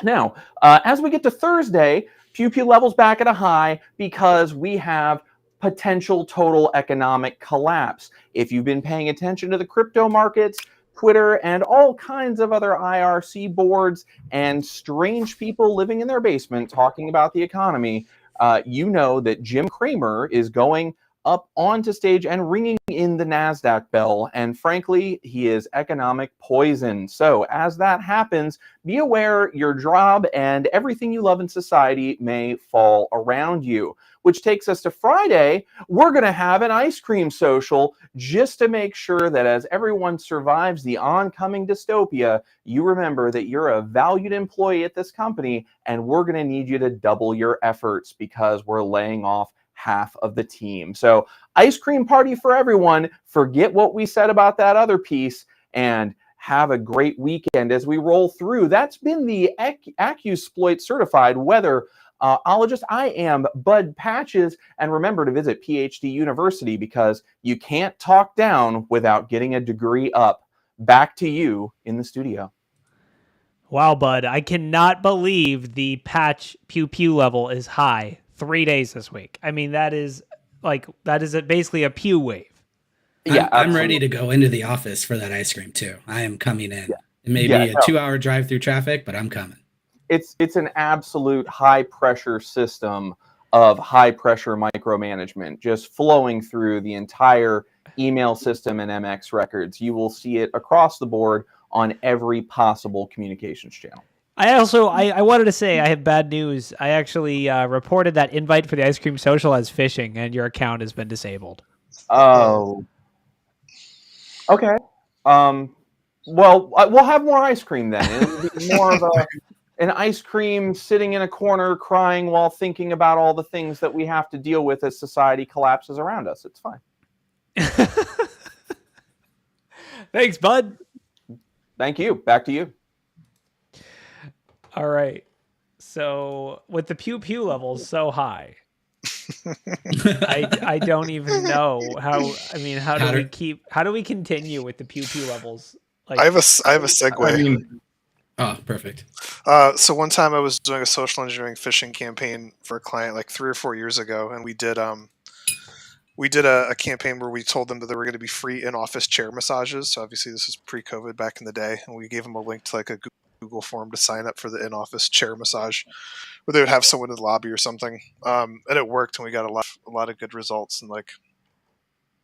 Now, as we get to Thursday, pew pew level's back at a high because we have potential total economic collapse. If you've been paying attention to the crypto markets, Twitter, and all kinds of other IRC boards and strange people living in their basement talking about the economy, you know that Jim Cramer is going up onto stage and ringing in the NASDAQ bell. And frankly, he is economic poison. So as that happens, be aware your job and everything you love in society may fall around you. Which takes us to Friday. We're going to have an ice cream social just to make sure that as everyone survives the oncoming dystopia, you remember that you're a valued employee at this company, and we're going to need you to double your efforts because we're laying off half of the team. So ice cream party for everyone. Forget what we said about that other piece and have a great weekend as we roll through. That's been the Accussploit certified weather ologist. I am Bud Patches, and remember to visit PhD University because you can't talk down without getting a degree up. Back to you in the studio. Wow, Bud, I cannot believe the patch pew pew level is high 3 days this week. I mean, that is basically a pew wave. Yeah, I'm ready to go into the office for that ice cream too. I am coming in. Yeah. It may be a 2-hour drive through traffic, but I'm coming. It's an absolute high pressure system of high pressure micromanagement just flowing through the entire email system and MX records. You will see it across the board on every possible communications channel. I wanted to say I have bad news. I actually reported that invite for the ice cream social as phishing, and your account has been disabled. Oh. Okay. Well, we'll have more ice cream then. It'll be more of an ice cream sitting in a corner crying while thinking about all the things that we have to deal with as society collapses around us. It's fine. Thanks, Bud. Thank you. Back to you. All right. So with the pew pew levels so high, I don't even know how. I mean, how do we continue with the pew pew levels? Like, I have a segue. Oh, perfect. So one time I was doing a social engineering phishing campaign for a client like 3 or 4 years ago, and we did a campaign where we told them that there were going to be free in-office chair massages. So obviously this is pre-COVID back in the day, and we gave them a link to like a Google form to sign up for the in-office chair massage, where they would have someone in the lobby or something. And it worked, and we got a lot of good results and like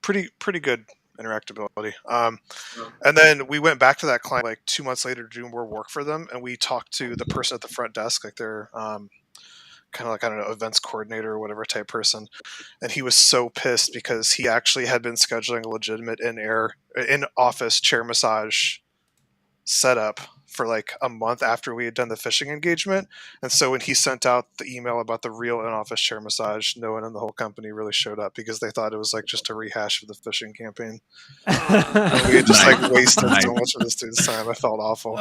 pretty good interactability. And then we went back to that client like 2 months later to do more work for them, and we talked to the person at the front desk, like their kind of like, I don't know, events coordinator or whatever type person, and he was so pissed because he actually had been scheduling a legitimate in-office chair massage setup for like a month after we had done the phishing engagement. And so when he sent out the email about the real in-office chair massage, no one in the whole company really showed up because they thought it was like just a rehash of the phishing campaign. And we had just like wasted so much of this dude's time. I felt awful.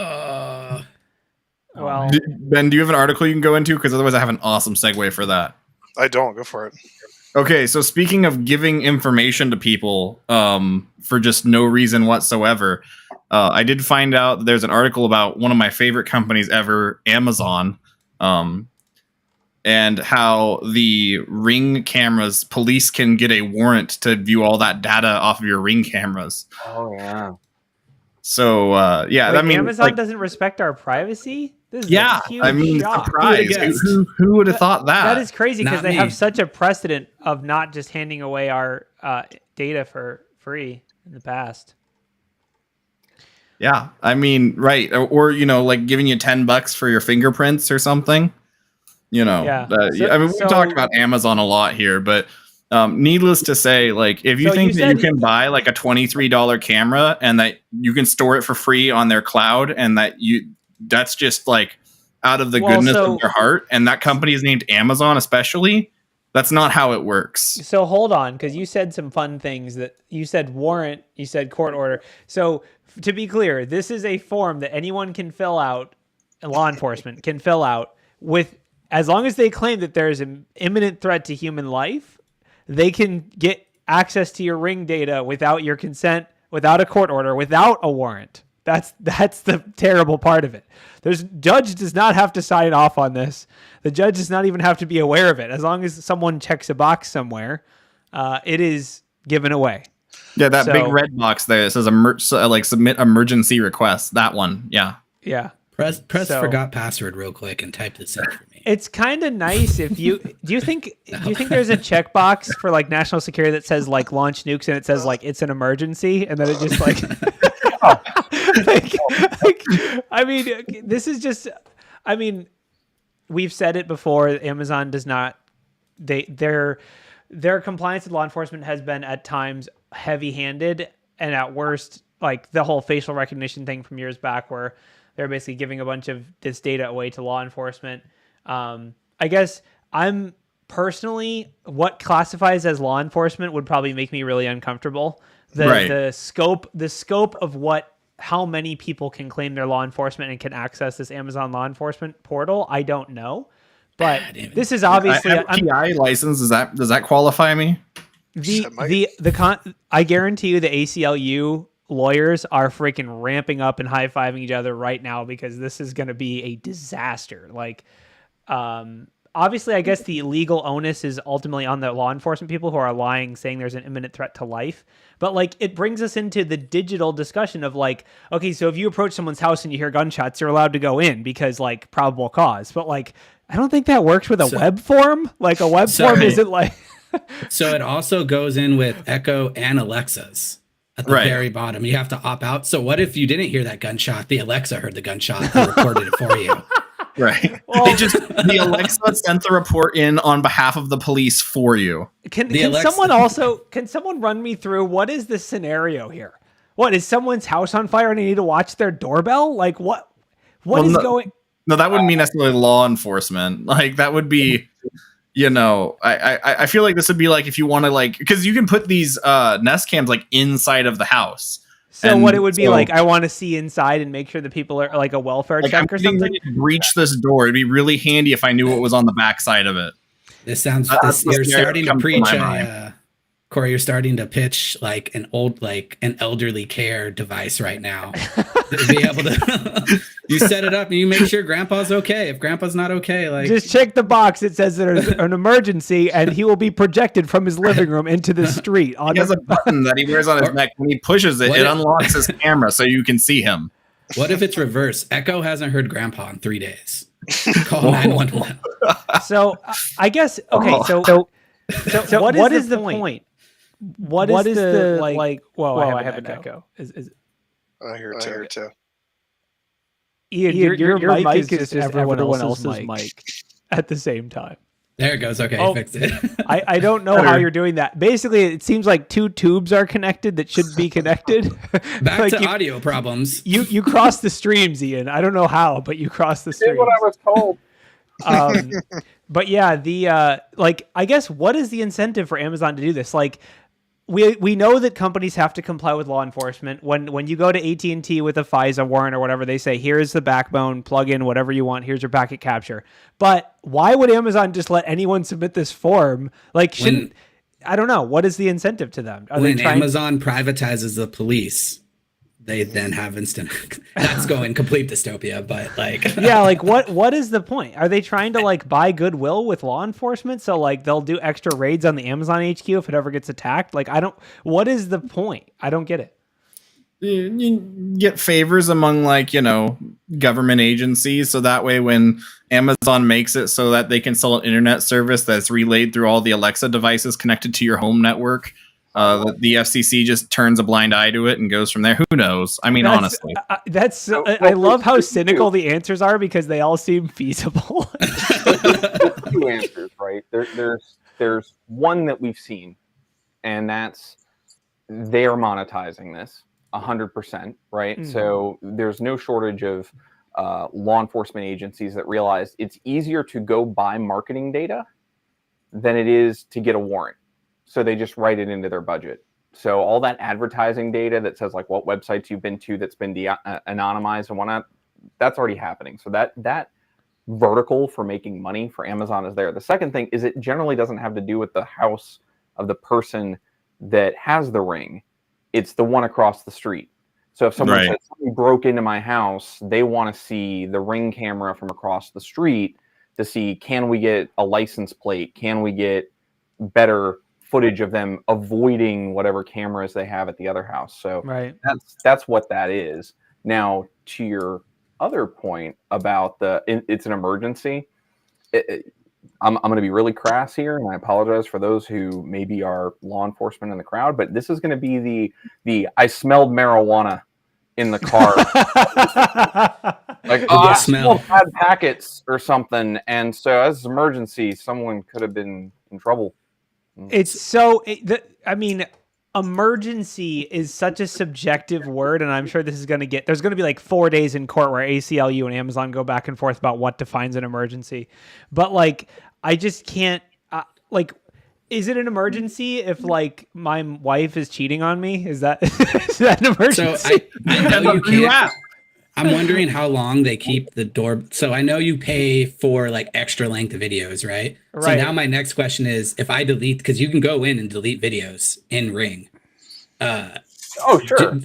Well, Ben, do you have an article you can go into? Because otherwise I have an awesome segue for that. I don't. Go for it. Okay, so speaking of giving information to people for just no reason whatsoever, I did find out that there's an article about one of my favorite companies ever, Amazon, and how the Ring cameras, police can get a warrant to view all that data off of your Ring cameras. Oh, yeah. So, yeah, Wait, I mean, Amazon doesn't respect our privacy? This is yeah, a huge I mean, shock. surprise. Who would have thought that? That is crazy because Not they me. have such a precedent of not just handing away our data for free in the past. Yeah, I mean, right. Or you know, like giving you $10 for your fingerprints or something. You know, Yeah. I mean, we talk about Amazon a lot here, but needless to say, like if you So think you that you said- can buy like a $23 camera and that you can store it for free on their cloud and that's just like out of the goodness of their heart, and that company is named Amazon especially, that's not how it works. So hold on, because you said some fun things. That you said warrant, you said court order. So to be clear, this is a form that anyone can fill out, law enforcement can fill out with, as long as they claim that there is an imminent threat to human life, they can get access to your Ring data without your consent, without a court order, without a warrant. That's the terrible part of it. Judge does not have to sign off on this. The judge does not even have to be aware of it. As long as someone checks a box somewhere, it is given away. Yeah, that big red box there that says like submit emergency request. That one, yeah. Yeah. Press forgot password real quick and type this in for me. It's kind of nice if you do you think there's a checkbox for like national security that says like launch nukes and it says like it's an emergency and then it just like I mean, this is just, I mean, we've said it before. Amazon does not, their compliance with law enforcement has been at times heavy-handed, and at worst, like the whole facial recognition thing from years back, where they're basically giving a bunch of this data away to law enforcement. I guess I'm personally, what classifies as law enforcement would probably make me really uncomfortable. The scope of how many people can claim they're law enforcement and can access this Amazon law enforcement portal, I don't know. But this is obviously I have a PI license. Does that qualify me? I guarantee you the ACLU lawyers are freaking ramping up and high-fiving each other right now because this is going to be a disaster. Like, obviously, I guess the legal onus is ultimately on the law enforcement people who are lying, saying there's an imminent threat to life. But like, it brings us into the digital discussion of like, okay, so if you approach someone's house and you hear gunshots, you're allowed to go in because like probable cause. But like, I don't think that works with a web form. Like a web form isn't like. So it also goes in with Echo and Alexa's at the very bottom. You have to opt out. So what if you didn't hear that gunshot? The Alexa heard the gunshot and recorded it for you. Right. Well, the Alexa sent the report in on behalf of the police for you. Can someone run me through what is the scenario here? What is someone's house on fire and they need to watch their doorbell? Like what is going? No, that wouldn't mean necessarily law enforcement. Like that would be, you know, I feel like this would be like if you want to like, because you can put these Nest cams like inside of the house. So what it would be like, I want to see inside and make sure the people are like a welfare check or something. Breach this door. It'd be really handy if I knew what was on the back side of it. This sounds. You're starting to preach. Corey, you're starting to pitch like an elderly care device right now. To be able to, you set it up and you make sure Grandpa's okay. If Grandpa's not okay, like just check the box. It says there's an emergency, and he will be projected from his living room into the street. He has a button that he wears on his neck. When he pushes it, it unlocks his camera so you can see him. What if it's reverse? Echo hasn't heard Grandpa in 3 days. Call 911. So I guess okay. So what is the point? What is the like? Whoa, I have an echo. I hear it too. Ian, your mic is just everyone else's mic at the same time. There it goes. Okay, Oh, fixed it. I don't know how you're doing that. Basically, it seems like two tubes are connected that should be connected. Back like to audio problems. You cross the streams, Ian. I don't know how, but you cross the streams. Did what I was told. But yeah, the I guess what is the incentive for Amazon to do this? Like, we know that companies have to comply with law enforcement. When you go to AT&T with a FISA warrant or whatever, they say, here's the backbone, plug in whatever you want, here's your packet capture. But why would Amazon just let anyone submit this form? Like, I don't know. What is the incentive to them? When Amazon privatizes the police, they then have instant. That's going complete dystopia, but like. Yeah, like what is the point? Are they trying to like buy goodwill with law enforcement? So like they'll do extra raids on the Amazon HQ if it ever gets attacked? Like what is the point? I don't get it. You get favors among government agencies, so that way when Amazon makes it so that they can sell an internet service that's relayed through all the Alexa devices connected to your home network, the FCC just turns a blind eye to it and goes from there. Who knows? I mean, honestly, I love how cynical the answers are because they all seem feasible. There's two answers, right? There's one that we've seen, and that's they are monetizing this 100%, right? Mm-hmm. So there's no shortage of law enforcement agencies that realize it's easier to go buy marketing data than it is to get a warrant. So they just write it into their budget. So all that advertising data that says like what websites you've been to that's been anonymized and whatnot, that's already happening. So that vertical for making money for Amazon is there. The second thing is it generally doesn't have to do with the house of the person that has the ring. It's the one across the street. So if someone says somebody broke into my house, they want to see the ring camera from across the street to see, can we get a license plate? Can we get better footage of them avoiding whatever cameras they have at the other house? So that's what that is. Now, to your other point about it's an emergency, I'm going to be really crass here, and I apologize for those who maybe are law enforcement in the crowd, but this is going to be the I smelled marijuana in the car. Like, I smelled bad packets or something, and so as an emergency, someone could have been in trouble. It's so, emergency is such a subjective word, and I'm sure there's going to be like 4 days in court where ACLU and Amazon go back and forth about what defines an emergency. But like, I just can't, is it an emergency if like my wife is cheating on me? Is that an emergency? So I know you can't. I'm wondering how long they keep the door. So I know you pay for like extra length of videos, right? So now my next question is, if I delete, because you can go in and delete videos in Ring. Oh, sure.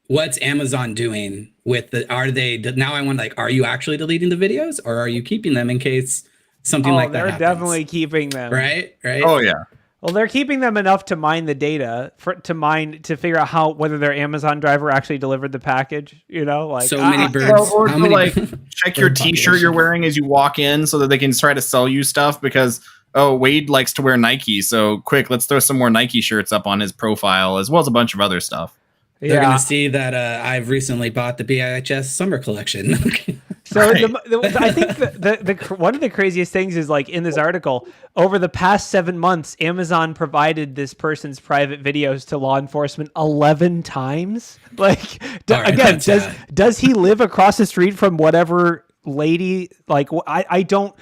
What's Amazon doing with now I wonder, like, are you actually deleting the videos or are you keeping them in case something like that happens? They're definitely keeping them. Right? Oh, yeah. Well, they're keeping them enough to mine the data to figure out whether their Amazon driver actually delivered the package. Like so many birds. Or check your T-shirt you're wearing as you walk in, so that they can try to sell you stuff. Because Wade likes to wear Nike, so quick, let's throw some more Nike shirts up on his profile, as well as a bunch of other stuff. They're going to see that I've recently bought the BHIS summer collection. So I think the one of the craziest things is like in this article, over the past 7 months, Amazon provided this person's private videos to law enforcement 11 times. Like, does he live across the street from whatever lady? Like, I don't.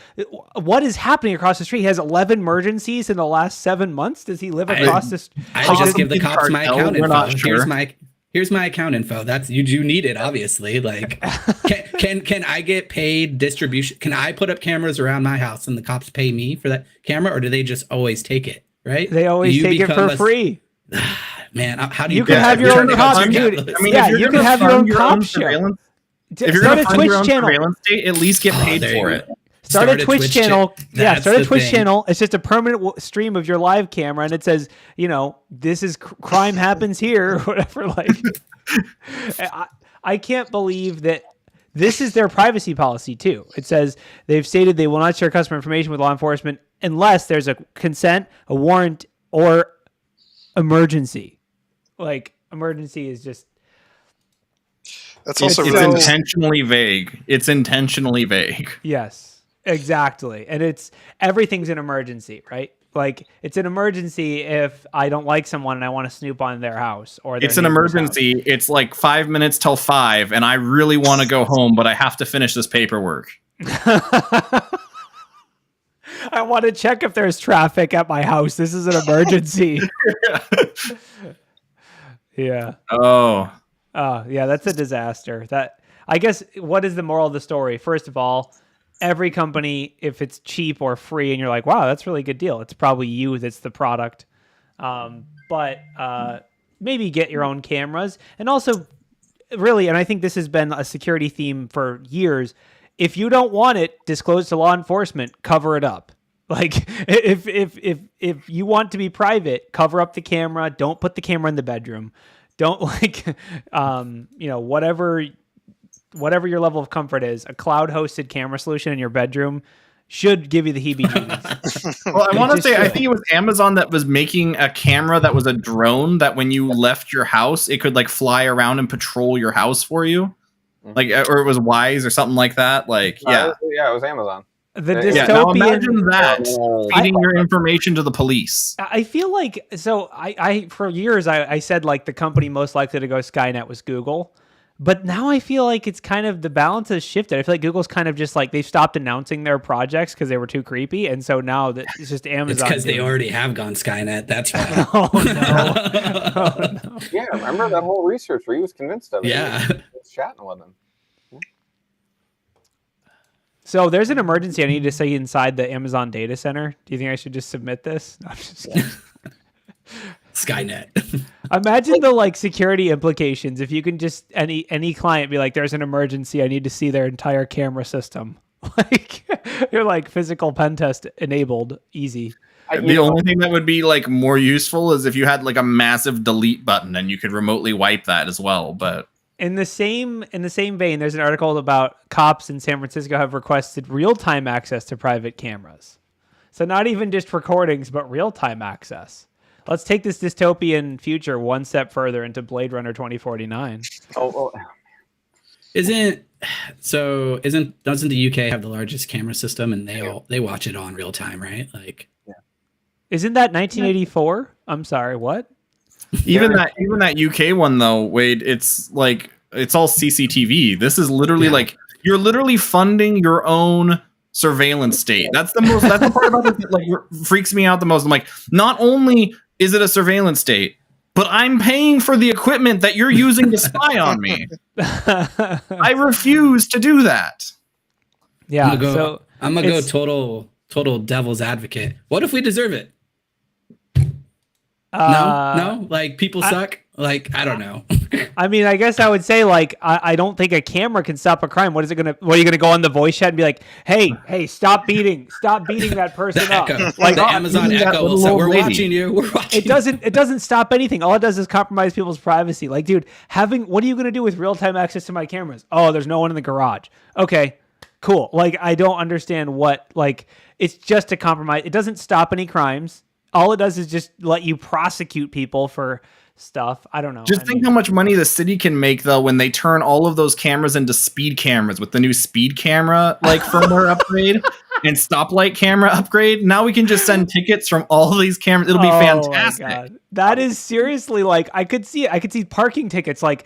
What is happening across the street? He has 11 emergencies in the last 7 months. Does he live across the street? I just give the cops my account info. Here's my account info. That's you do need it, obviously. Like, can I get paid distribution? Can I put up cameras around my house and the cops pay me for that camera, or do they just always take it? Right? They always take it for free. Man, how do you? You can have your own cops, dude. You can have your own cop show. If you're going to fund your own surveillance state, at least get paid for it. Start a Twitch channel. Start a Twitch channel. It's just a permanent stream of your live camera, and it says, this is crime happens here, or whatever. Like, I can't believe that this is their privacy policy too. It says they've stated they will not share customer information with law enforcement unless there's a consent, a warrant, or emergency. Like, emergency is just. That's also it's intentionally vague. It's intentionally vague. Yes. Exactly. And everything's an emergency, right? Like it's an emergency if I don't like someone and I want to snoop on their house or it's an emergency. House. It's like 5 minutes till 5 and I really want to go home, but I have to finish this paperwork. I want to check if there's traffic at my house. This is an emergency. Yeah. Oh, yeah, that's a disaster. I guess what is the moral of the story? First of all, every company, if it's cheap or free and you're like, wow, that's a really good deal, it's probably you that's the product. But maybe get your own cameras. And also, really, and I think this has been a security theme for years, if you don't want it disclosed to law enforcement, cover it up. Like if you want to be private, cover up the camera. Don't put the camera in the bedroom. Don't whatever your level of comfort is, a cloud-hosted camera solution in your bedroom should give you the heebie-jeebies. Well, I want to say, I think it was Amazon that was making a camera that was a drone that when you left your house, it could like fly around and patrol your house for you. Like, or it was Wise or something like that. Like, yeah. Yeah, it was Amazon. The dystopian. Yeah, now imagine that, feeding your information to the police. I feel like, so I for years, I said like the company most likely to go Skynet was Google. But now I feel like it's kind of, the balance has shifted. I feel like Google's kind of just like, they've stopped announcing their projects because they were too creepy. And so now that it's just Amazon. It's because they already have gone Skynet. That's why. Oh, no. Oh, no. Yeah, remember that whole research where he was convinced of it? Yeah. He was chatting with them. So there's an emergency I need to say inside the Amazon data center. Do you think I should just submit this? No, I'm just kidding. Skynet. Imagine the like security implications if you can just any client be like, there's an emergency, I need to see their entire camera system. Like you're like physical pen test enabled, easy. The only thing that would be like more useful is if you had like a massive delete button and you could remotely wipe that as well. But in the same vein, there's an article about cops in San Francisco have requested real-time access to private cameras. So not even just recordings, but real-time access. Let's take this dystopian future one step further into Blade Runner 2049. Doesn't the UK have the largest camera system and they watch it on real time, right? Like, yeah. Isn't that 1984? I'm sorry, what? Even that UK one though, Wade, it's like it's all CCTV. This is literally like you're literally funding your own surveillance state. That's the part about it that like freaks me out the most. I'm like, not only is it a surveillance state, but I'm paying for the equipment that you're using to spy on me. I refuse to do that. Yeah, I'm gonna go total devil's advocate. What if we deserve it? No, like people suck. Like, I don't know. I mean, I guess I would say like I don't think a camera can stop a crime. What are you gonna go on the voice chat and be like, hey, stop beating that person up? Like the Amazon Echo will say, we're watching you. We're watching. It doesn't stop anything. All it does is compromise people's privacy. Like, dude, what are you gonna do with real time access to my cameras? Oh, there's no one in the garage. Okay, cool. Like, I don't understand it's just a compromise. It doesn't stop any crimes. All it does is just let you prosecute people for stuff. I don't know. Just think how much money the city can make though when they turn all of those cameras into speed cameras with the new speed camera like firmware upgrade and stoplight camera upgrade. Now we can just send tickets from all of these cameras. It'll be fantastic. My God. That is seriously like I could see parking tickets like,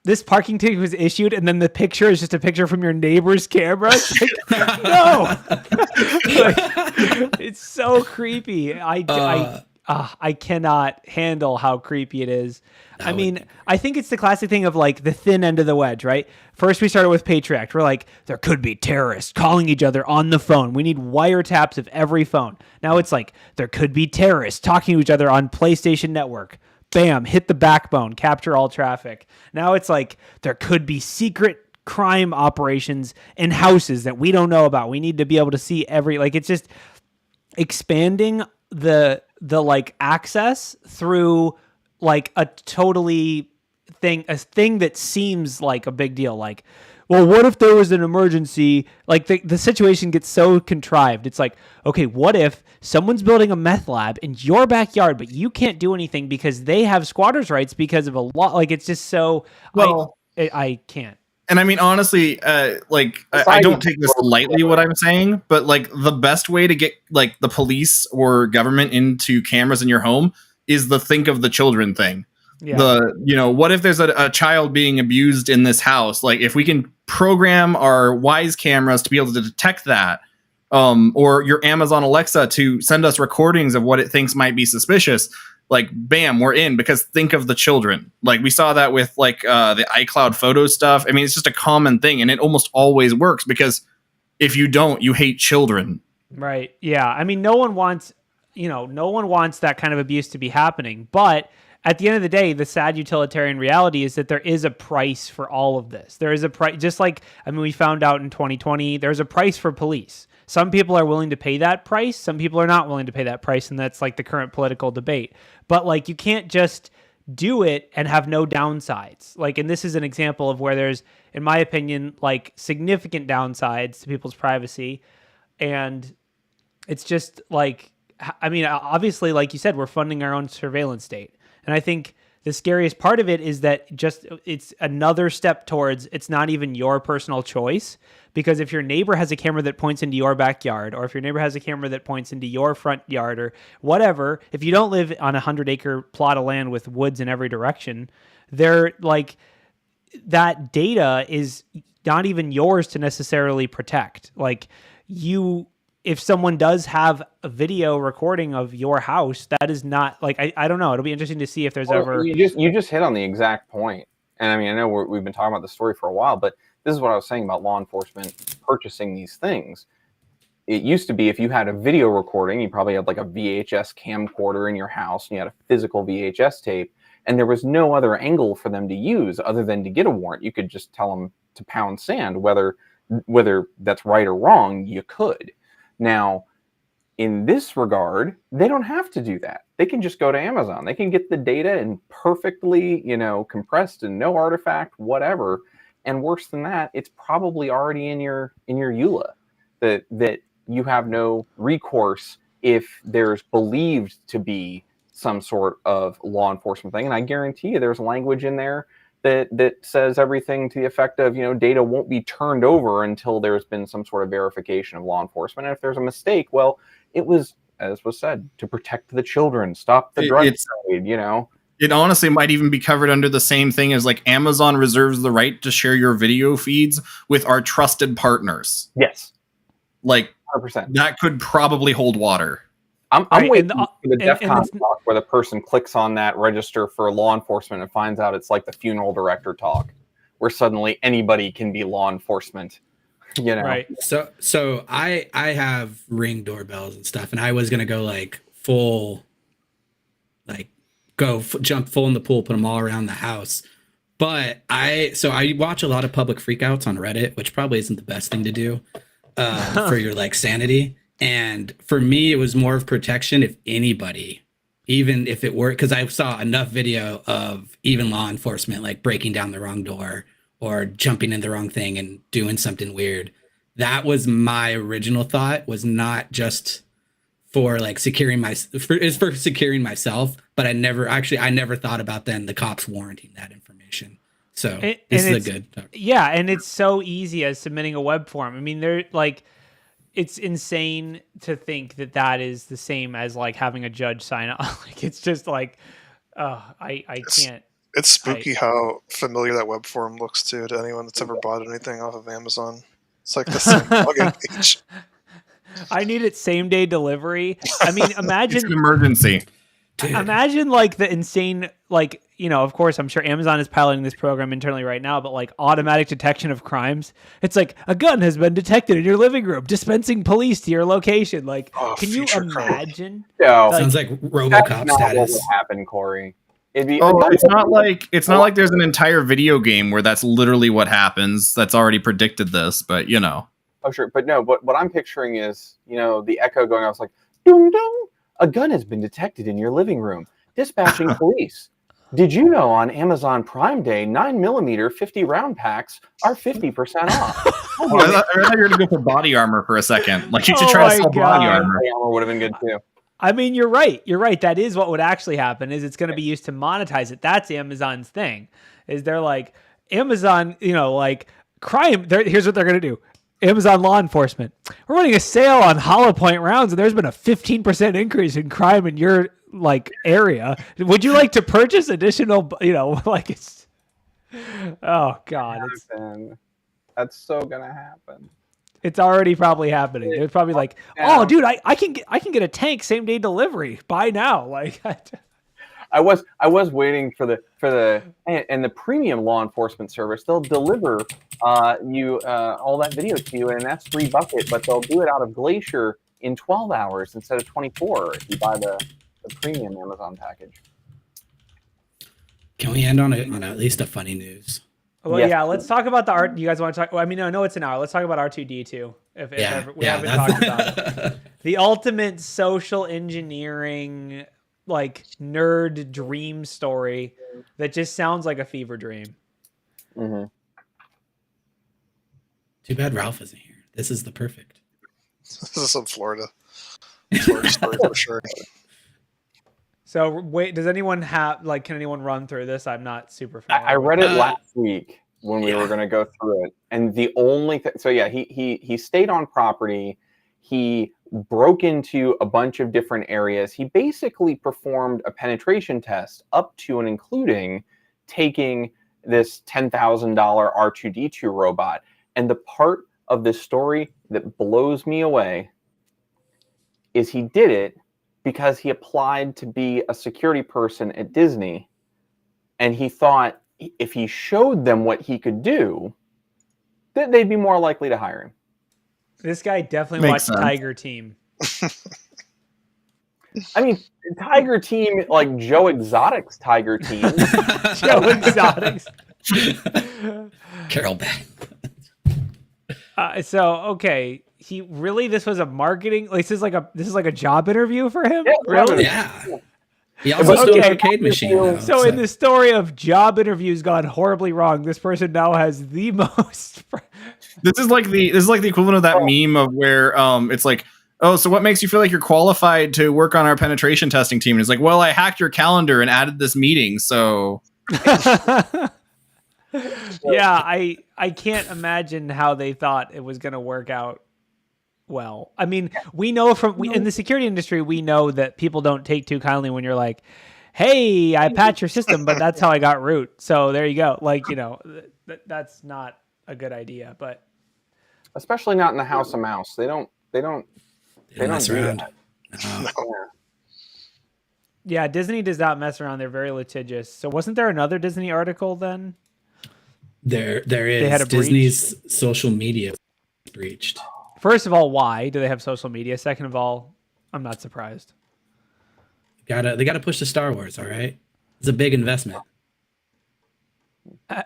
this parking ticket was issued and then the picture is just a picture from your neighbor's camera. It's like, no. It's so creepy. I cannot handle how creepy it is. I mean, I think it's the classic thing of like the thin end of the wedge, right? First, we started with Patriot. We're like, there could be terrorists calling each other on the phone. We need wiretaps of every phone. Now it's like, there could be terrorists talking to each other on PlayStation Network. Bam, hit the backbone, capture all traffic. Now it's like, there could be secret crime operations in houses that we don't know about. We need to be able to see it's just expanding the like access through like a thing that seems like a big deal. Like, well, what if there was an emergency? Like the situation gets so contrived. It's like, okay, what if someone's building a meth lab in your backyard, but you can't do anything because they have squatters' rights because of a law? Like, it's just so, I can't. And I mean, honestly, like I don't take this lightly what I'm saying, but like the best way to get like the police or government into cameras in your home is the think of the children thing. Yeah. What if there's a child being abused in this house? Like if we can program our WISE cameras to be able to detect that, or your Amazon Alexa to send us recordings of what it thinks might be suspicious, like bam, we're in, because think of the children. Like we saw that with like the iCloud photo stuff. I mean, it's just a common thing, and it almost always works because if you don't, you hate children. Right. Yeah. I mean, no one wants that kind of abuse to be happening, but at the end of the day, the sad utilitarian reality is that there is a price for all of this. There is a price, just like, I mean, we found out in 2020, there's a price for police. Some people are willing to pay that price. Some people are not willing to pay that price. And that's like the current political debate. But like, you can't just do it and have no downsides. Like, and this is an example of where there's, in my opinion, like significant downsides to people's privacy. And it's just like, I mean, obviously, like you said, we're funding our own surveillance state. And I think the scariest part of it is that it's another step towards it's not even your personal choice. Because if your neighbor has a camera that points into your backyard, or if your neighbor has a camera that points into your front yard or whatever, if you don't live on a 100-acre plot of land with woods in every direction, they're like, that data is not even yours to necessarily protect. Like if someone does have a video recording of your house, that is not like, I don't know. It'll be interesting to see if there's ever. You just hit on the exact point. And I mean, I know we've been talking about the story for a while, but this is what I was saying about law enforcement purchasing these things. It used to be if you had a video recording, you probably had like a VHS camcorder in your house, and you had a physical VHS tape, and there was no other angle for them to use other than to get a warrant. You could just tell them to pound sand, whether that's right or wrong, you could. Now, in this regard, they don't have to do that. They can just go to Amazon. They can get the data and perfectly, compressed and no artifact, whatever. And worse than that, it's probably already in your EULA that you have no recourse if there's believed to be some sort of law enforcement thing. And I guarantee you there's language in there that says everything to the effect of, data won't be turned over until there's been some sort of verification of law enforcement. And if there's a mistake, well, it was, as was said, to protect the children, stop the drug trade, It honestly might even be covered under the same thing as like Amazon reserves the right to share your video feeds with our trusted partners. Yes. Like 100%. That could probably hold water. I'm waiting for the DEF CON talk where the person clicks on that register for law enforcement and finds out it's like the funeral director talk, where suddenly anybody can be law enforcement. Right. So I have Ring doorbells and stuff, and I was gonna go like full, like jump full in the pool, put them all around the house. But I watch a lot of public freakouts on Reddit, which probably isn't the best thing to do for your like sanity. And for me, it was more of protection if anybody, even if it were, because I saw enough video of even law enforcement like breaking down the wrong door or jumping in the wrong thing and doing something weird. That was my original thought, was not just for like for securing myself, but I never thought about then the cops warranting that information. So this is a good talk. Yeah, and it's so easy as submitting a web form. I mean, they're like, it's insane to think that is the same as like having a judge sign off. Like, it's just like, I can't. It's spooky how familiar that web form looks to anyone that's ever bought anything off of Amazon. It's like the same login page. I need it same day delivery. I mean, imagine it's an emergency. Dude. Imagine like the insane, like, of course, I'm sure Amazon is piloting this program internally right now, but like automatic detection of crimes. It's like a gun has been detected in your living room, dispensing police to your location. Like, can you imagine? No, sounds like RoboCop status. What will happen, Corey? It's not like there's an entire video game where that's literally what happens. That's already predicted this, but Oh, sure. But no, what I'm picturing is, the echo going off like, ding, ding, a gun has been detected in your living room. Dispatching police. Did you know on Amazon Prime Day, 9mm 50 round packs are 50% off? I thought you were going to go for body armor for a second. Like you should try to sell body armor. Body armor would have been good too. I mean, you're right. You're right. That is what would actually happen, is it's going to be used to monetize it. That's Amazon's thing, is they're like, Amazon, like crime. Here's what they're going to do. Amazon law enforcement. We're running a sale on Hollow Point rounds, and there's been a 15% increase in crime in your area. Would you like to purchase additional? It's. Oh God, that's so gonna happen. It's already probably happening. It's probably like, oh, dude, I can get a tank same day delivery. Buy now. I was waiting for the premium law enforcement service. They'll deliver you all that video to you, and that's $3, but they'll do it out of Glacier in 12 hours instead of 24 if you buy the premium Amazon package. Can we end on at least a funny news? Well, yes. Yeah, let's talk about the art. You guys want to talk? I mean, I know it's an hour. Let's talk about R2D2. If we haven't talked about it. The ultimate social engineering, nerd dream story that just sounds like a fever dream. Mm-hmm. Too bad Ralph isn't here. This is the perfect. This is some Florida story for sure. So wait, does anyone can anyone run through this? I'm not super familiar. I read it last week when we were going to go through it. And the only thing, so yeah, he stayed on property. He broke into a bunch of different areas. He basically performed a penetration test up to and including taking this $10,000 R2D2 robot. And the part of this story that blows me away is he did it because he applied to be a security person at Disney, and he thought if he showed them what he could do, that they'd be more likely to hire him. This guy definitely watched Tiger Team. I mean, Tiger Team, like Joe Exotic's Tiger Team. Joe Exotic's. Carol Beth. Okay. This was a marketing. This is like a job interview for him. Yeah, really? Yeah. He also stole an arcade machine. So in the story of job interviews gone horribly wrong, this person now has the most. This is like the equivalent of that meme of where it's like, oh, so what makes you feel like you're qualified to work on our penetration testing team? And it's like, well, I hacked your calendar and added this meeting, so. Yeah, I can't imagine how they thought it was going to work out well. I mean, we know in the security industry, we know that people don't take too kindly when you're like, hey, I patched your system, but that's how I got root. So there you go. That's not a good idea, but especially not in the House of Mouse. They don't mess around. No. Yeah, Disney does not mess around. They're very litigious. So wasn't there another Disney article then? There is. They had a Disney's social media breached. First of all, why do they have social media? Second of all, I'm not surprised. They gotta push the Star Wars. All right, it's a big investment. I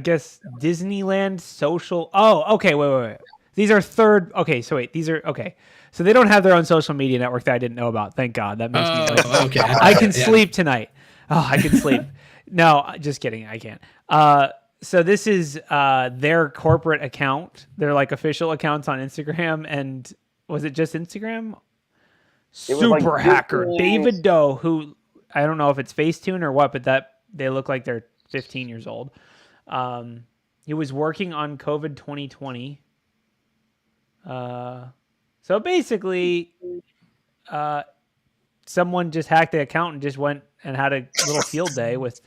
guess Disneyland social. Oh, okay. Wait. These are third. Okay, so wait. These are okay. So they don't have their own social media network that I didn't know about. Thank God. That makes me. Okay. I can sleep tonight. Oh, I can sleep. No, just kidding. I can't. So this is their corporate account. They're like official accounts on Instagram. And was it just Instagram? Super hacker David Doe, who I don't know if it's Facetune or what, but that they look like they're 15 years old. He was working on COVID 2020. So basically, someone just hacked the account and just went and had a little field day with.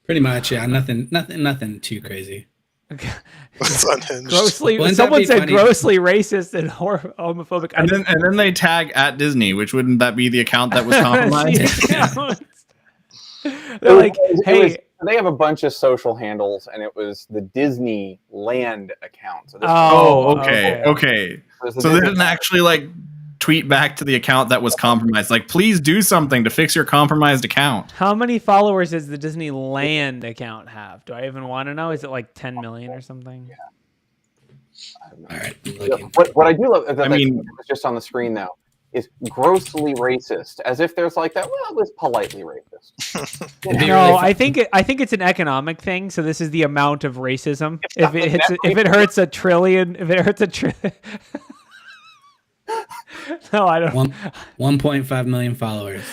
Pretty much, yeah. Nothing too crazy. It's unhinged. Someone said grossly racist and homophobic. And then they tag at Disney, which wouldn't that be the account that was compromised? They're like, hey. They have a bunch of social handles, and it was the Disneyland account. So okay. So they didn't actually tweet back to the account that was compromised. Please do something to fix your compromised account. How many followers does the Disneyland account have? Do I even want to know? Is it 10 million or something? Yeah. All right. What I do love, it's just on the screen now, is grossly racist, as if there's that. Well, it was politely racist. No, I think it's an economic thing. So this is the amount of racism. If it hurts a trillion. No, I don't. 1.5 million followers.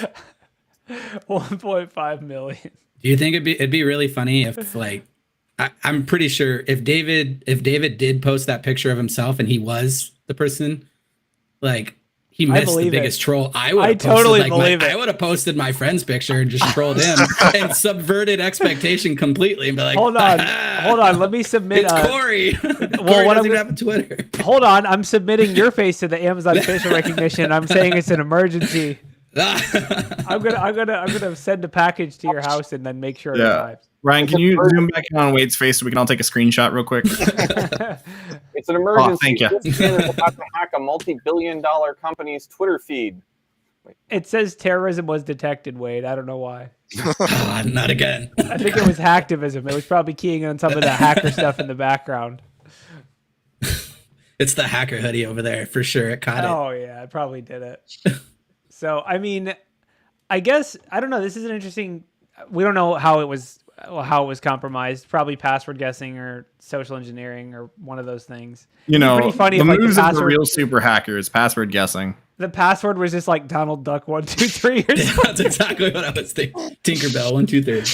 1.5 million. Do you think it'd be really funny if like I'm pretty sure if David did post that picture of himself and he was the person, like he missed the biggest troll. I would have posted my friend's picture and just trolled him and subverted expectation completely and be like, hold on, let me submit. It's Corey. Well, Corey doesn't have a Twitter. Hold on, I'm submitting your face to the Amazon facial recognition. I'm saying it's an emergency. I'm gonna send a package to your house and then make sure it arrives. Ryan, can you zoom back in on Wade's face so we can all take a screenshot real quick? It's an emergency. Oh, thank you. This man is about to hack a multi-billion-dollar company's Twitter feed. It says terrorism was detected, Wade. I don't know why. Not again. I think it was hacktivism. It was probably keying on some of the hacker stuff in the background. It's the hacker hoodie over there for sure. It caught it. Oh yeah, I probably did it. So I mean, I guess I don't know. This is an interesting. We don't know how it was compromised. Probably password guessing or social engineering or one of those things. You know, pretty funny the if, moves of the real super hackers, password guessing. The password was just like Donald Duck 1 2 3 or something. That's exactly what I was thinking. Tinkerbell 1 2 3.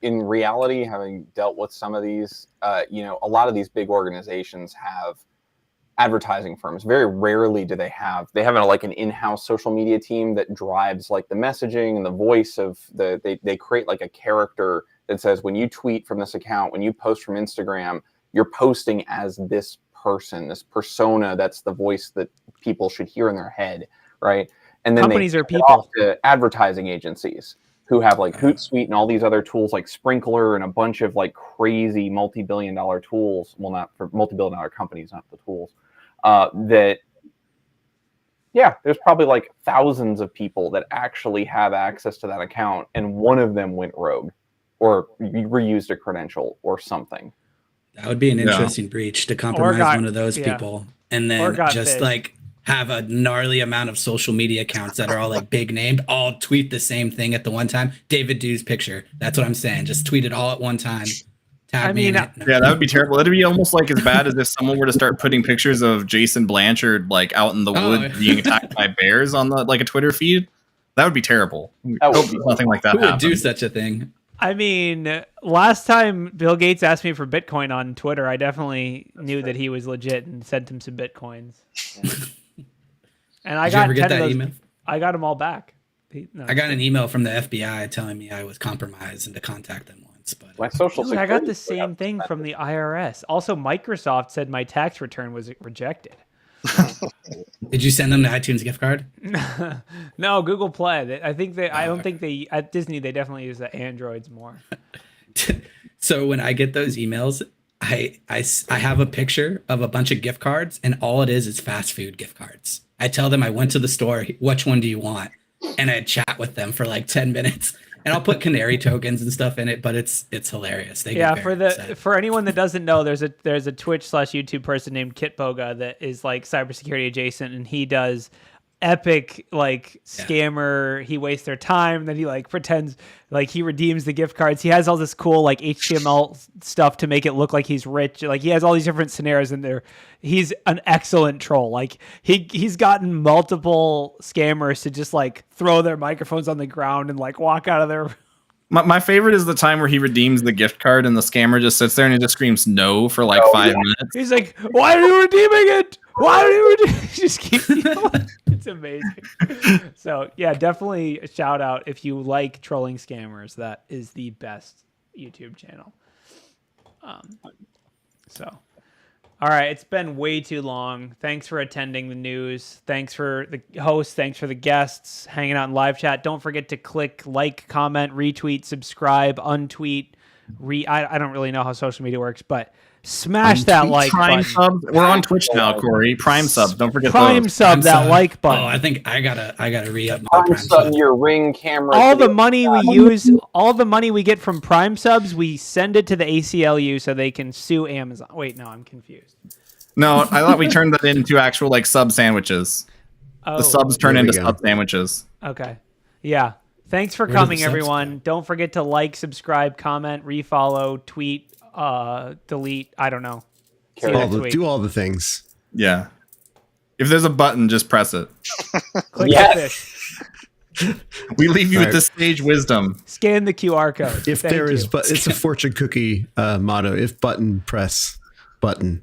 In reality, having dealt with some of these, a lot of these big organizations have advertising firms. Very rarely do they have an in-house social media team that drives like the messaging and the voice of they create like a character that says when you tweet from this account, when you post from Instagram, you're posting as this person, this persona that's the voice that people should hear in their head, right? And then companies are people. To advertising agencies who have like Hootsuite and all these other tools like Sprinkler and a bunch of like crazy multi-billion-dollar tools. Well, not for multi-billion-dollar companies, not the tools. There's probably like thousands of people that actually have access to that account, and one of them went rogue or reused a credential or something. That would be an interesting breach to compromise one of those people, and then just like have a gnarly amount of social media accounts that are all like big named, all tweet the same thing at the one time. David Dude's picture. That's what I'm saying. Just tweet it all at one time. Yeah, that would be terrible. It'd be almost like as bad as if someone were to start putting pictures of Jason Blanchard like out in the woods being attacked by bears on a Twitter feed. That would be terrible. Nothing like that. Who would do such a thing? I mean, last time Bill Gates asked me for Bitcoin on Twitter, I definitely knew that he was legit and sent him some Bitcoins. And I got 10 of those. Email? I got them all back. I got an email from the FBI telling me I was compromised and to contact them once. But my social I got the same thing from the IRS. Also, Microsoft said my tax return was rejected. Did you send them the iTunes gift card? No, Google Play. I think they. I don't think they at Disney. They definitely use the Androids more. So when I get those emails, I have a picture of a bunch of gift cards, and all it is fast food gift cards. I tell them I went to the store. Which one do you want? And I chat with them for like 10 minutes. And I'll put canary tokens and stuff in it, but it's hilarious. For anyone that doesn't know, there's a Twitch/YouTube person named Kitboga that is like cybersecurity adjacent, and he does epic like scammer. He wastes their time, then he like pretends like he redeems the gift cards. He has all this cool like HTML stuff to make it look like he's rich. Like he has all these different scenarios in there. He's an excellent troll. Like he's gotten multiple scammers to just like throw their microphones on the ground and like walk out of their. My favorite is the time where he redeems the gift card and the scammer just sits there and he just screams no for like 5 minutes. He's like, "Why are you redeeming it? Why are you redeeming?" Just keep. It's amazing. So yeah, definitely a shout out if you like trolling scammers. That is the best YouTube channel. All right, it's been way too long. Thanks for attending the news. Thanks for the hosts. Thanks for the guests hanging out in live chat. Don't forget to click like, comment, retweet, subscribe, untweet. I don't really know how social media works, but smash that like Prime button. Subs. We're on Twitch now, Corey. Prime subs. Don't forget Prime sub that like button. Oh, I think I gotta re-up my Prime sub. Your Ring camera. All the money we use, all the money we get from Prime subs, we send it to the ACLU so they can sue Amazon. Wait, no, I'm confused. No, I thought we turned that into actual like sub sandwiches. The subs turn into sub sandwiches. Okay. Yeah. Thanks for coming, everyone. Don't forget to like, subscribe, comment, refollow, tweet, delete. I don't know. Do all the things. Yeah. If there's a button, just press it. Click the fish. We leave you with the sage wisdom. Scan the QR code. If Thank there you. is, but it's a fortune cookie motto. If button, press button.